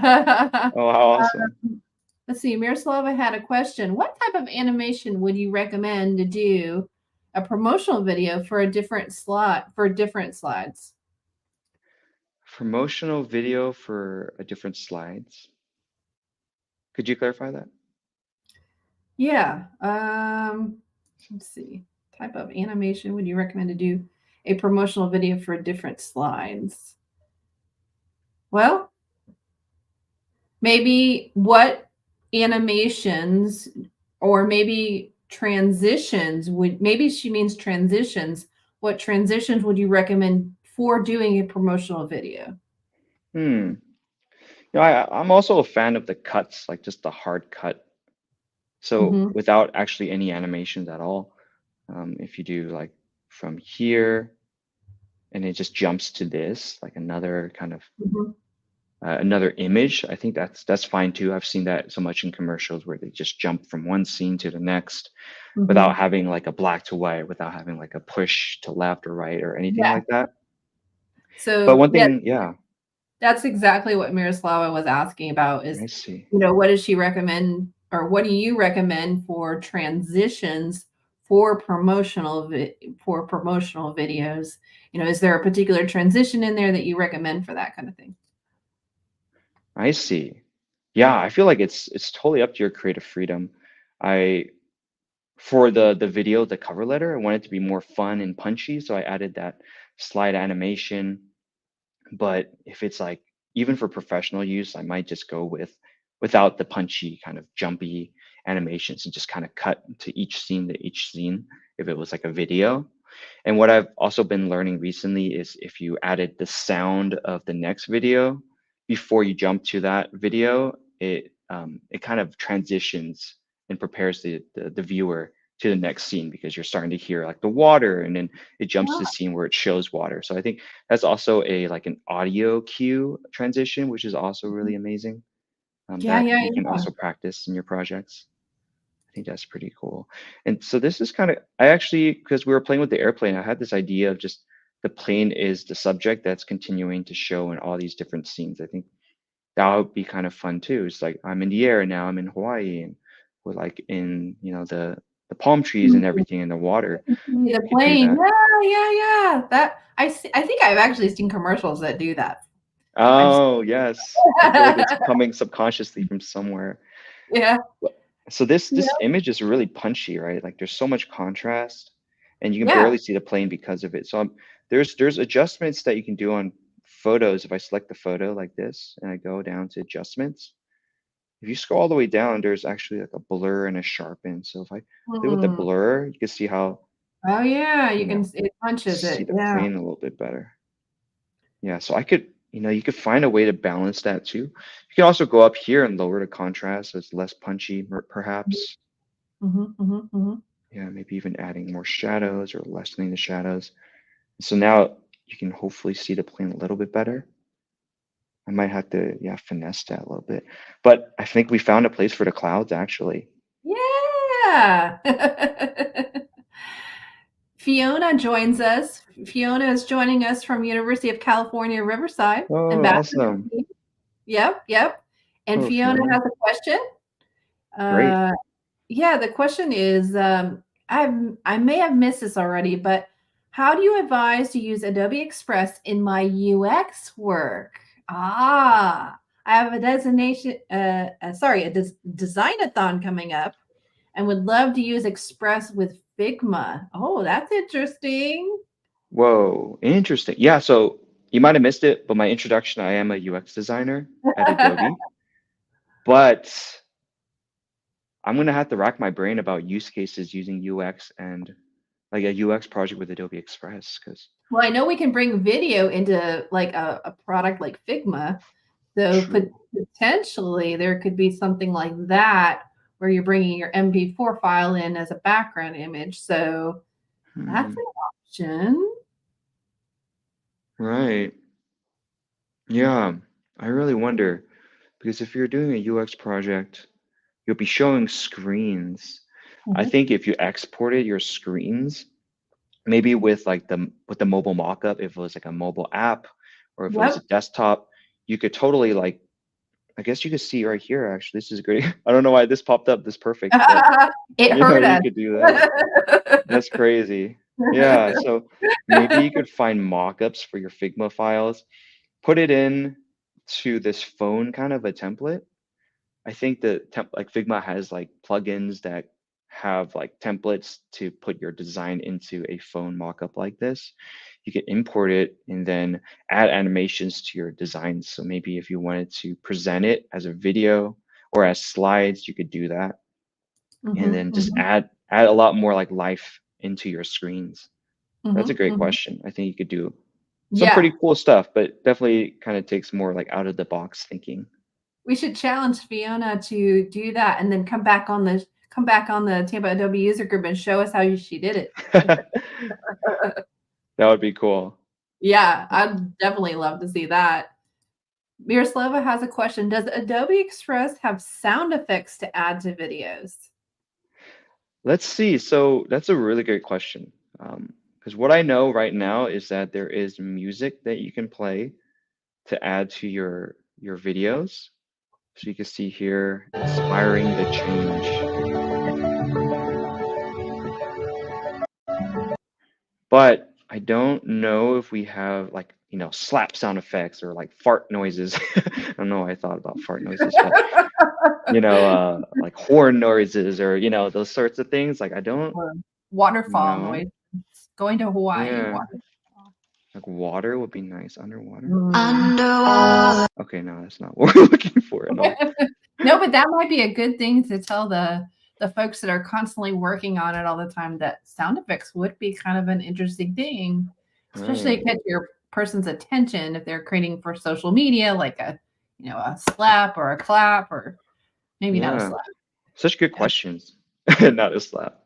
how awesome. Let's see. Miroslava had a question. What type of animation would you recommend to do a promotional video for a different slot for different slides? Promotional video for a different slides. Could you clarify that? Yeah. Let's see. Type of animation would you recommend to do a promotional video for different slides? Well, maybe what animations or maybe transitions maybe she means transitions. What transitions would you recommend for doing a promotional video? I'm also a fan of the cuts, like just the hard cut. So Mm-hmm. without actually any animations at all. If you do like from here and it just jumps to this, like another kind of Mm-hmm. another image, I think that's fine too. I've seen that so much in commercials where they just jump from one scene to the next without Mhm. having like a black to white, without having like a push to left or right or anything Yeah. like that. But So, one yeah, thing, yeah, that's exactly what Miroslava was asking about is, I see. what does she recommend or what do you recommend for transitions for promotional videos? Is there a particular transition in there that you recommend for that kind of thing? I see. Yeah, I feel like it's totally up to your creative freedom. I For the video, the cover letter, I want it to be more fun and punchy, so I added that slide animation. But if it's like even for professional use, I might just go without the punchy kind of jumpy animations and just kind of cut to each scene if it was like a video. And what I've also been learning recently is if you added the sound of the next video before you jump to that video, it kind of transitions and prepares the viewer to the next scene because you're starting to hear like the water and then it jumps to the scene where it shows water. So I think that's also a like an audio cue transition, which is also really amazing. Yeah, That yeah, you can yeah. also practice in your projects. I think that's pretty cool. And so this is kind of, I actually, because we were playing with the airplane, I had this idea of just the plane is the subject that's continuing to show in all these different scenes. I think that would be kind of fun too. It's like I'm in the air and now I'm in Hawaii and we're like in, the palm trees and Mhm. everything in the water. The You could do plane. that. Yeah, yeah, yeah. I think I've actually seen commercials that do that. I've Oh, yes. I feel like it's coming subconsciously from somewhere. Yeah, Well, so this yeah, image is really punchy, right? Like there's so much contrast, and you can yeah. barely see the plane because of it. So there's adjustments that you can do on photos. If I select the photo like this and I go down to adjustments, if you scroll all the way down, there's actually like a blur and a sharpen. So if I play with the Mm. blur, you can see how, Oh, yeah, you know, it punches see it. the Yeah. plane a little bit better. Yeah, so I could, you could find a way to balance that too. You can also go up here and lower the contrast so it's less punchy, perhaps. Mhm, mhm, mhm. Yeah, maybe even adding more shadows or lessening the shadows. So now you can hopefully see the plane a little bit better. I might have to, yeah, finesse that a little bit. But I think we found a place for the clouds actually. Yeah. Fiona joins us. Fiona is joining us from University of California, Riverside, Oh, ambassador. awesome. Yep, yep. And Hello, Fiona Fiona. has a question. Great. Uh, yeah, the question is, I may have missed this already, but how do you advise to use Adobe Express in my UX work? Ah, I have a design-a-thon coming up and would love to use Express with Figma. Oh, that's interesting. Whoa, interesting. Yeah, so you might have missed it, but my introduction, I am a UX designer at Adobe, but I'm gonna have to rack my brain about use cases using UX and like a UX project with Adobe Express, because Well, I know we can bring video into like a product like Figma. So true. potentially there could be something like that where you're bringing your MP4 file in as a background image. So that's Hmm, an option. right. Yeah, I really wonder because if you're doing a UX project, you'll be showing screens. I Mhm. think if you exported your screens, maybe with the mobile mockup, if it was like a mobile app or if it was a Yep. desktop, you could totally like I guess you could see right here actually. This is great. I don't know why this popped up this perfect, but It yeah, hurt you us. could do that. That's crazy. Yeah, so maybe you could find mockups for your Figma files, put it in to this phone kind of a template. I think that like Figma has like plugins that have like templates to put your design into a phone mockup like this. You can import it and then add animations to your designs. So maybe if you wanted to present it as a video or as slides, you could do that. And Mhm, then just mhm. add a lot more like life into your screens. That's a Mhm, great mhm. question. I think you could do some Yeah, pretty cool stuff, but definitely kind of takes more like out of the box thinking. we should challenge Fiona to do that and then come back on the Tampa Adobe user group and show us how she did it. That would be cool. Yeah, I'd definitely love to see that. Miroslava has a question. Does Adobe Express have sound effects to add to videos? Let's see. So that's a really good question. Because what I know right now is that there is music that you can play to add to your videos. So you can see here, inspiring the change. But I don't know if we have like, slap sound effects or like fart noises. I don't know why I thought about fart noises, but like horn noises or, those sorts of things. Like I don't Or waterfall know. noise. Going to Hawaii. Yeah, Waterfall. like water would be nice. Underwater. Mm. Okay, no, that's not what we're looking for at all. No, but that might be a good thing to tell the folks that are constantly working on it all the time that sound effects would be kind of an interesting thing, especially to Right. catch your person's attention if they're creating for social media, like a slap or a clap, or maybe not a Yeah. slap. Such good Yeah. questions. Not a slap.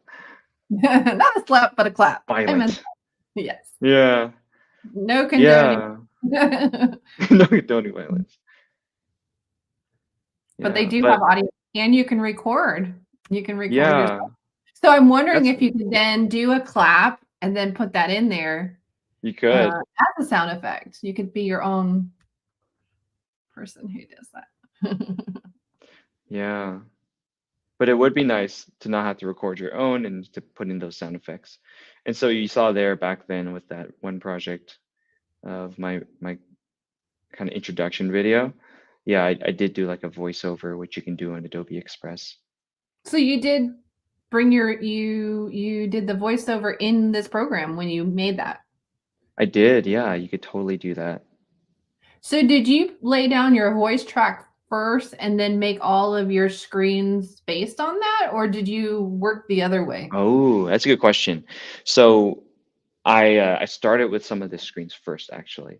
Not a slap, but a clap. I meant Violent. yes. Yeah. No condoning. Yeah. But No condoning violence. they Yeah. do have But audio and you can record. You can record yeah, yourself. So I'm wondering that's if you could then do a clap and then put that in there you could. as a sound effect. You could be your own person who does that. Yeah. But it would be nice to not have to record your own and to put in those sound effects. And so you saw there back then with that one project of my kind of introduction video. Yeah, I did do like a voiceover, which you can do in Adobe Express. So you did bring you did the voiceover in this program when you made that. I did, yeah, you could totally do that. So did you lay down your voice track first and then make all of your screens based on that, or did you work the other way? Oh, that's a good question. So I started with some of the screens first, actually,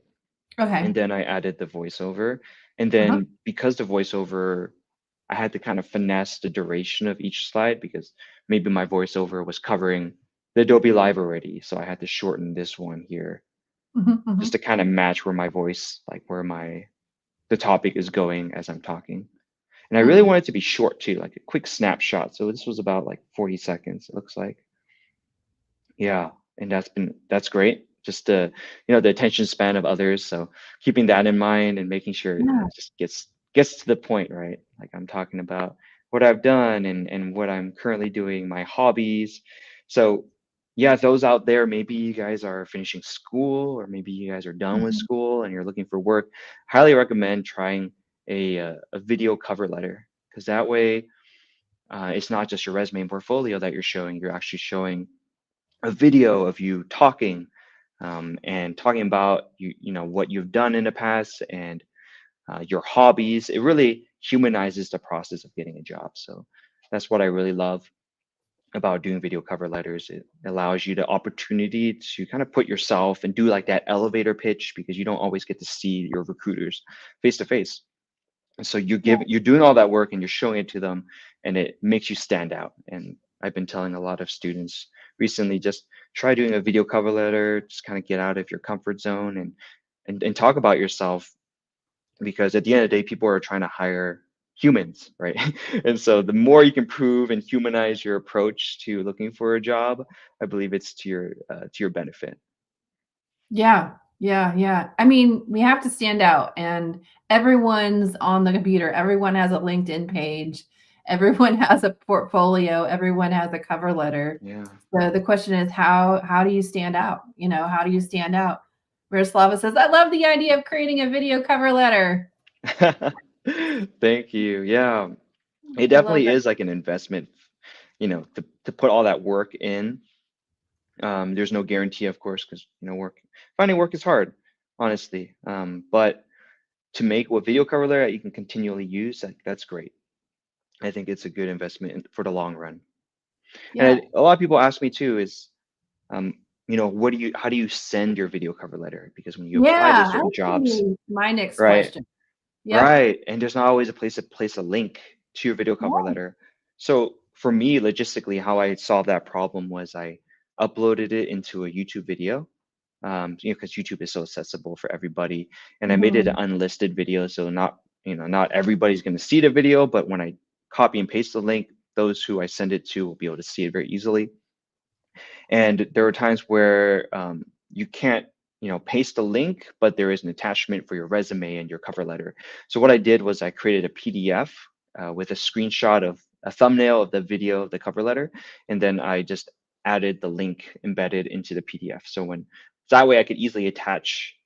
and Okay. then I added the voiceover. And Uh-huh. then because the voiceover, I had to kind of finesse the duration of each slide because maybe my voiceover was covering the Adobe Live already, so I had to shorten this one here Mhm, just mhm. to kind of match where my voice, like where the topic is going as I'm talking. And I really Hmm. want it to be short too, like a quick snapshot. So this was about like 40 seconds, it looks like. Yeah, and that's great. Just the attention span of others. So keeping that in mind and making sure Yeah. it just gets to the point, right? Like I'm talking about what I've done and what I'm currently doing, my hobbies. So yeah, those out there, maybe you guys are finishing school or maybe you guys are done with Mhm. school and you're looking for work. Highly recommend trying a video cover letter because that way it's not just your resume and portfolio that you're showing. You're actually showing a video of you talking and talking about what you've done in the past and your hobbies. It really humanizes the process of getting a job. So that's what I really love about doing video cover letters. It allows you the opportunity to kind of put yourself and do like that elevator pitch because you don't always get to see your recruiters face to face. And so you're doing all that work and you're showing it to them and it makes you stand out. And I've been telling a lot of students recently, just try doing a video cover letter, just kind of get out of your comfort zone and talk about yourself because at the end of the day, people are trying to hire humans, right? And so the more you can prove and humanize your approach to looking for a job, I believe it's to your benefit. Yeah, yeah, yeah. I mean, we have to stand out, and everyone's on the computer. Everyone has a LinkedIn page. Everyone has a portfolio. Everyone has a cover letter. Yeah. So the question is, how do you stand out? How do you stand out? Miroslava says, "I love the idea of creating a video cover letter." Thank you. Yeah. It I love definitely that. is like an investment, to put all that work in. There's no guarantee, of course, because finding work is hard, honestly. But to make what video cover layer you can continually use, that's great. I think it's a good investment for the long run. And Yeah, a lot of people ask me too is, um, how do you send your video cover letter? Because when you apply to yeah. That certain was gonna jobs, be my next right? question. Yep. Right. And there's not always a place to place a link to your video cover Yeah. letter. So for me, logistically, how I solved that problem was I uploaded it into a YouTube video because YouTube is so accessible for everybody. And I made it an unlisted video, so not everybody's going to see the video, but when I copy and paste the link, those who I send it to will be able to see it very easily. And there are times where you can't, paste the link, but there is an attachment for your resume and your cover letter. So what I did was I created a PDF with a screenshot of a thumbnail of the video of the cover letter, and then I just added the link embedded into the PDF. So that way I could easily attach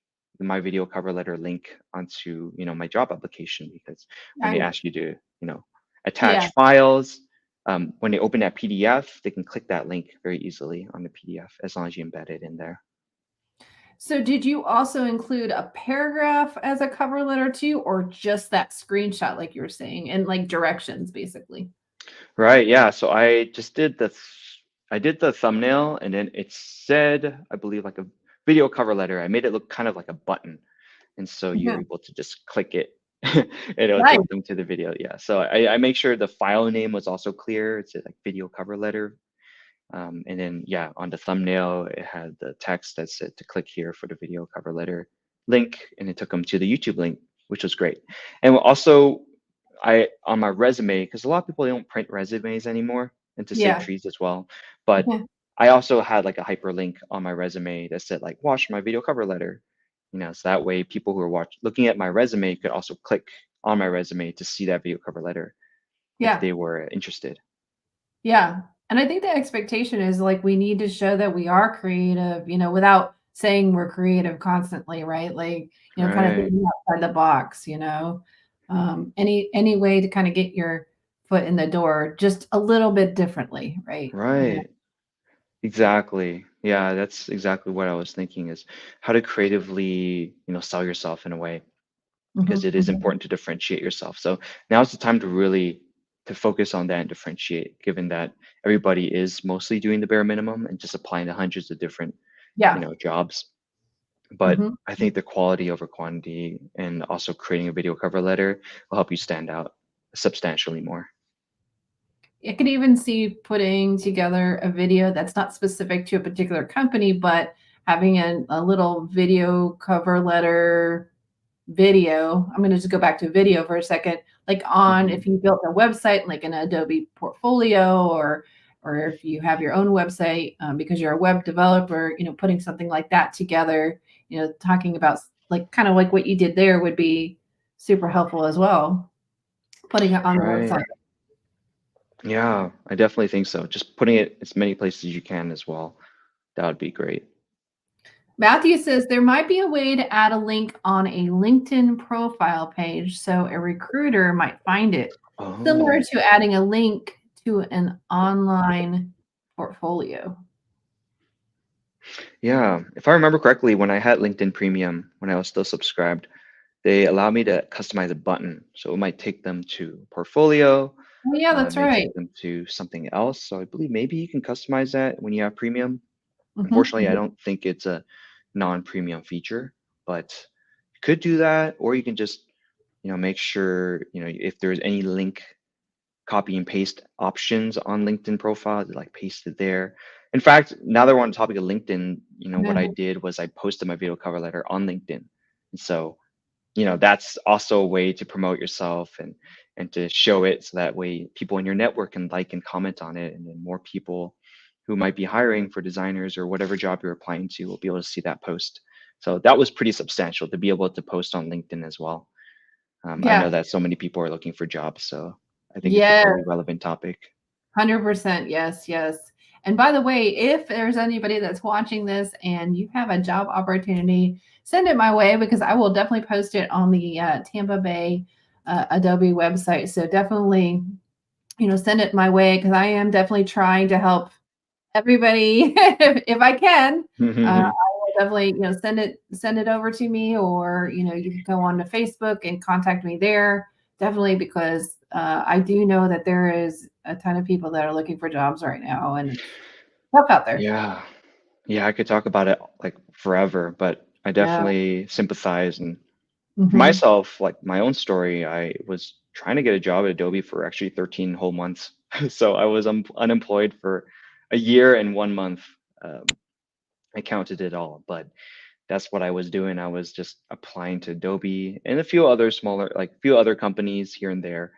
my video cover letter link onto my job application, because when they ask you to attach Yeah. files, when they open that PDF, they can click that link very easily on the PDF as long as you embed it in there. So did you also include a paragraph as a cover letter too, or just that screenshot, like you were saying, and like directions basically? Right. Yeah. So I did the thumbnail, and then it said, I believe, like a video cover letter. I made it look kind of like a button. And so you're able to just click it and it'll Nice. take them to the video. Yeah. So I make sure the file name was also clear. It said like video cover letter. And then, yeah, on the thumbnail, it had the text that said to click here for the video cover letter link. And it took them to the YouTube link, which was great. And also, on my resume, because a lot of people don't print resumes anymore, and to save Yeah. trees as well. But I also had like a hyperlink on my resume that said like, watch my video cover letter. So that way people who are looking at my resume could also click on my resume to see that video cover letter if Yeah. they were interested. Yeah. And I think the expectation is like we need to show that we are creative, without saying we're creative constantly, right? Like, kind of Right. thinking outside the box, any way to kind of get your foot in the door just a little bit differently, right? Right. Exactly. Yeah, that's exactly what I was thinking, is how to creatively, sell yourself in a way, because it is important to differentiate yourself. So now's the time to focus on that and differentiate, given that everybody is mostly doing the bare minimum and just applying to hundreds of different, Yeah. jobs. But I think the quality over quantity and also creating a video cover letter will help you stand out substantially more. I could even see putting together a video that's not specific to a particular company, but having a little video cover letter video. I'm going to just go back to video for a second. Like if you built a website, like an Adobe portfolio, or if you have your own website, because you're a web developer, putting something like that together, talking about like kind of like what you did there would be super helpful as well. Putting it on the Right. website. Yeah, I definitely think so. Just putting it as many places as you can as well. That would be great. Matthew says there might be a way to add a link on a LinkedIn profile page so a recruiter might find it, similar Oh, to adding a link to an online portfolio. yeah. If I remember correctly, when I had LinkedIn Premium, when I was still subscribed, they allow me to customize a button. So it might take them to portfolio, Oh, yeah, it that's may right. take them to something else. So I believe maybe you can customize that when you have premium. Unfortunately, I Mhm. don't think it's a non-premium feature, but you could do that, or you can just, make sure, if there's any link copy and paste options on LinkedIn profile, like paste it there. In fact, now that we're on the topic of LinkedIn, what I did was I posted my video cover letter on LinkedIn. And so, that's also a way to promote yourself and to show it, so that way people in your network can like and comment on it, and then more people who might be hiring for designers or whatever job you're applying to will be able to see that post. So that was pretty substantial to be able to post on LinkedIn as well. I know Yeah. that so many people are looking for jobs, so I think it's a Yeah. totally relevant topic. 100%. Yes, yes. And by the way, if there's anybody that's watching this and you have a job opportunity, send it my way because I will definitely post it on the Tampa Bay Adobe website. So definitely, send it my way because I am definitely trying to help everybody if I can. I will definitely, send it over to me, or you can go on to Facebook and contact me there. Definitely, because I do know that there is a ton of people that are looking for jobs right now, and it's tough out there. Yeah. Yeah, I could talk about it like forever, but I Yeah. definitely sympathize. And for Hmm. myself, like my own story, I was trying to get a job at Adobe for actually 13 whole months. So I was unemployed for a year and 1 month. Um, I counted it all, but that's what I was doing. I was just applying to Adobe and a few other smaller, like a few other companies here and there.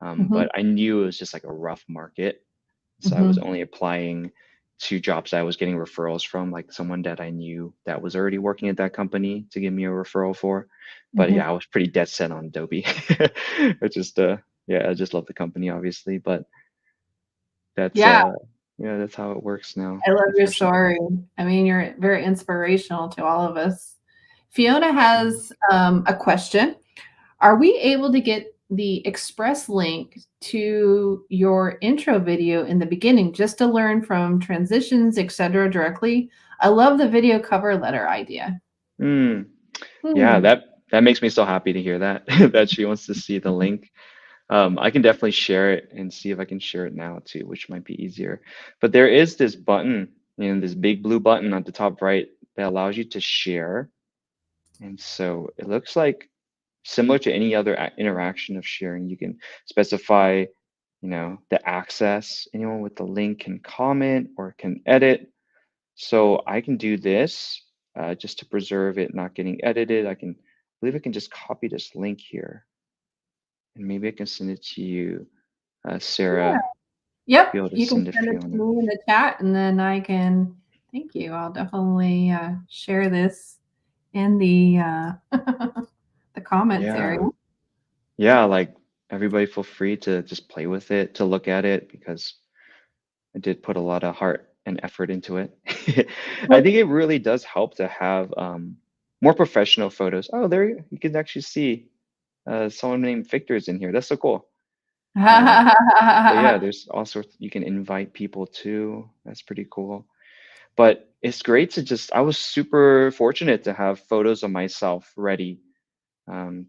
Mhm, But I knew it was just like a rough market. So I was mhm, only applying to jobs that I was getting referrals from, like someone that I knew that was already working at that company to give me a referral for. But mhm. yeah, I was pretty dead set on Adobe. I just yeah, I just love the company obviously, but that's Yeah, yeah, that's how it works now, I love your unfortunately. story. I mean, you're very inspirational to all of us. Fiona Mm. has a question. Are we able to get the express link to your intro video in the beginning just to learn from transitions, etc. directly? I love the video cover letter idea. Mm. Yeah, Hmm. that makes me so happy to hear that that she wants to see the link. I can definitely share it and see if I can share it now too, which might be easier. But there is this button, this big blue button at the top right that allows you to share. And so it looks like similar to any other interaction of sharing, you can specify, the access. Anyone with the link can comment or can edit. So I can do this just to preserve it not getting edited. I believe I can just copy this link here and maybe I can send it to you, Yeah. Sarah, to be Yep. able to You can send it send it to Fiona. me in the chat and then I can, thank you. I'll definitely share this in the the comments area. Yeah. Yeah, like everybody feel free to just play with it, to look at it, because I did put a lot of heart and effort into it. I think it really does help to have more professional photos. Oh, there you can actually see someone named Victor's in here. That's so cool. But yeah, there's all sorts, you can invite people too. That's pretty cool. But it's great to I was super fortunate to have photos of myself ready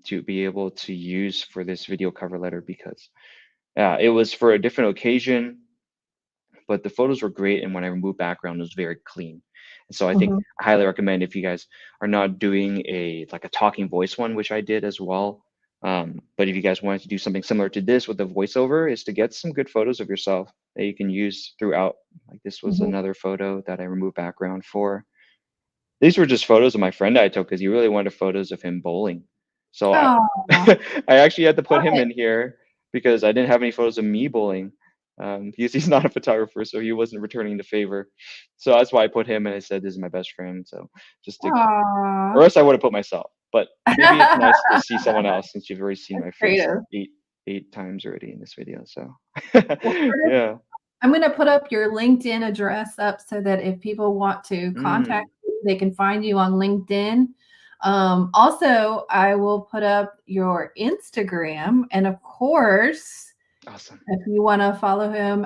to be able to use for this video cover letter because it was for a different occasion, but the photos were great. And when I removed background, it was very clean. And so I think Mhm, I highly recommend if you guys are not doing like a talking voice one, which I did as well. But if you guys wanted to do something similar to this with the voiceover, is to get some good photos of yourself that you can use throughout. Like this was mhm. another photo that I removed background for. These were just photos of my friend I took because he really wanted photos of him bowling. So I Oh, I actually had to put love him it. in here because I didn't have any photos of me bowling. Because he's not a photographer, so he wasn't returning the favor. So that's why I put him and I said this is my best friend. So just to, Aw. or else I would have put myself. But maybe it's nice to see someone else since you've already seen That's my face like creative. eight times already in this video. So Well, Curtis, yeah. I'm gonna put up your LinkedIn address up so that if people want to contact Mm, you, they can find you on LinkedIn. Also, I will put up your Instagram, and of course, awesome. if you want to follow him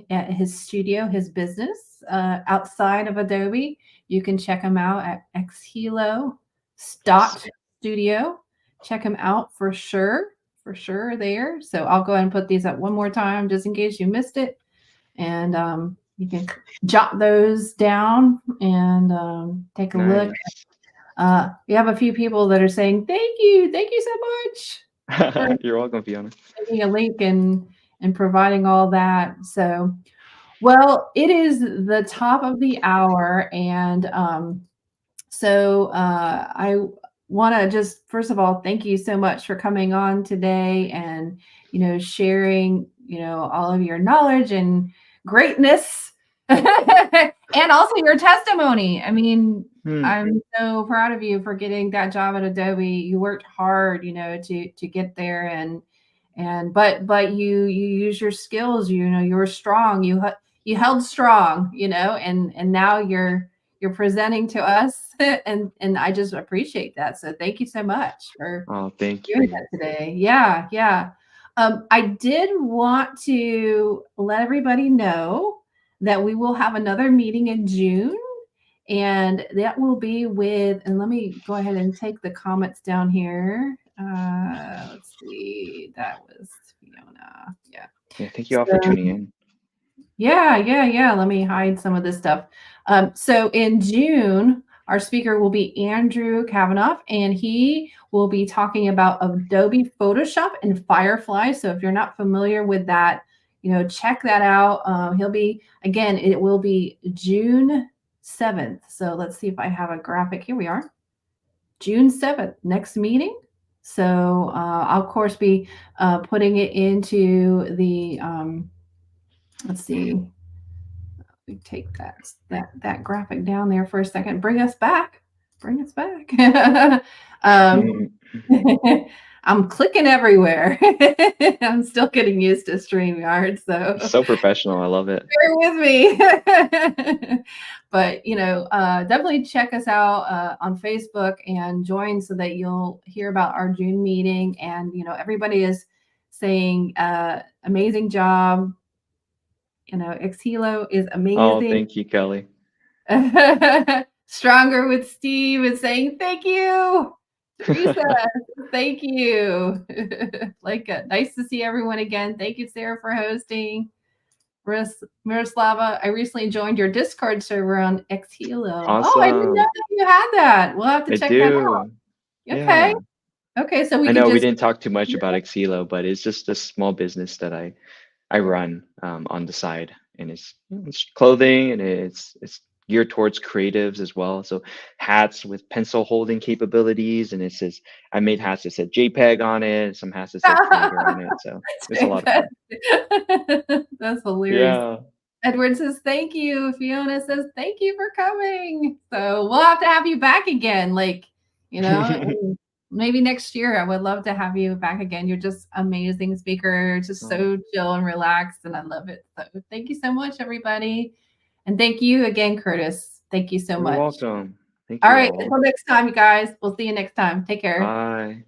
at his studio, his business outside of Adobe, you can check him out at Exhilo Yes. Studio. Check him out for sure there. So I'll go ahead and put these up one more time just in case you missed it, and you can jot those down and take a look. Nice. We have a few people that are saying thank you so much for You're welcome, Fiona. sending a link and providing all that. So, well, it is the top of the hour, and I want to just first of all thank you so much for coming on today and sharing all of your knowledge and greatness, and also your testimony. I mean, Hmm. I'm so proud of you for getting that job at Adobe. You worked hard, to get there, but you use your skills. You were strong. You held strong. And now you're presenting to us, and I just appreciate that. So thank you so much for Oh, thank doing you. that today. Yeah, yeah. I did want to let everybody know that we will have another meeting in June, and that will be with, and let me go ahead and take the comments down here. Let's see, that was Fiona. Yeah. Yeah, thank you all for So tuning in. yeah, yeah, yeah. Let me hide some of this stuff. So in June, our speaker will be Andrew Kavanaugh, and he will be talking about Adobe Photoshop and Firefly. So if you're not familiar with that, check that out. He'll be, again, it will be June 7th. So let's see if I have a graphic. Here we are. June 7th, next meeting. So I'll, of course, be putting it into the, let's see, we take that graphic down there for a second. Bring us back. Bring us back. I'm clicking everywhere. I'm still getting used to StreamYard, so So professional. I love it. bear with me. But definitely check us out on Facebook and join so that you'll hear about our June meeting. And everybody is saying amazing job. Exhilo is Oh, amazing. thank you, Kelly. Stronger with Steve is saying thank you. Teresa, thank you. Nice to see everyone again. Thank you, Sarah, for hosting. Miroslava, I recently joined your Discord server on Exhilo. Oh, I didn't know Awesome. that you had that. We'll have to I check that out. do. Okay. Yeah. Okay, so we I could know we just didn't talk too much about Exhilo, but it's just a small business that I run on the side, and it's clothing, and it's geared towards creatives as well. So hats with pencil holding capabilities, and it says I made hats that said JPEG on it, some hats that said creator on it. So it's a lot of fun. That's hilarious. Yeah. Edward says thank you. Fiona says thank you for coming. So we'll have to have you back again. Maybe next year. I would love to have you back again. You're just amazing speaker, just so chill and relaxed, and I love it. So thank you so much, everybody. And thank you again, Curtis. Thank you so You're much. welcome. Thank All you right, all. until next time, you guys. We'll see you next time. Take care. Bye.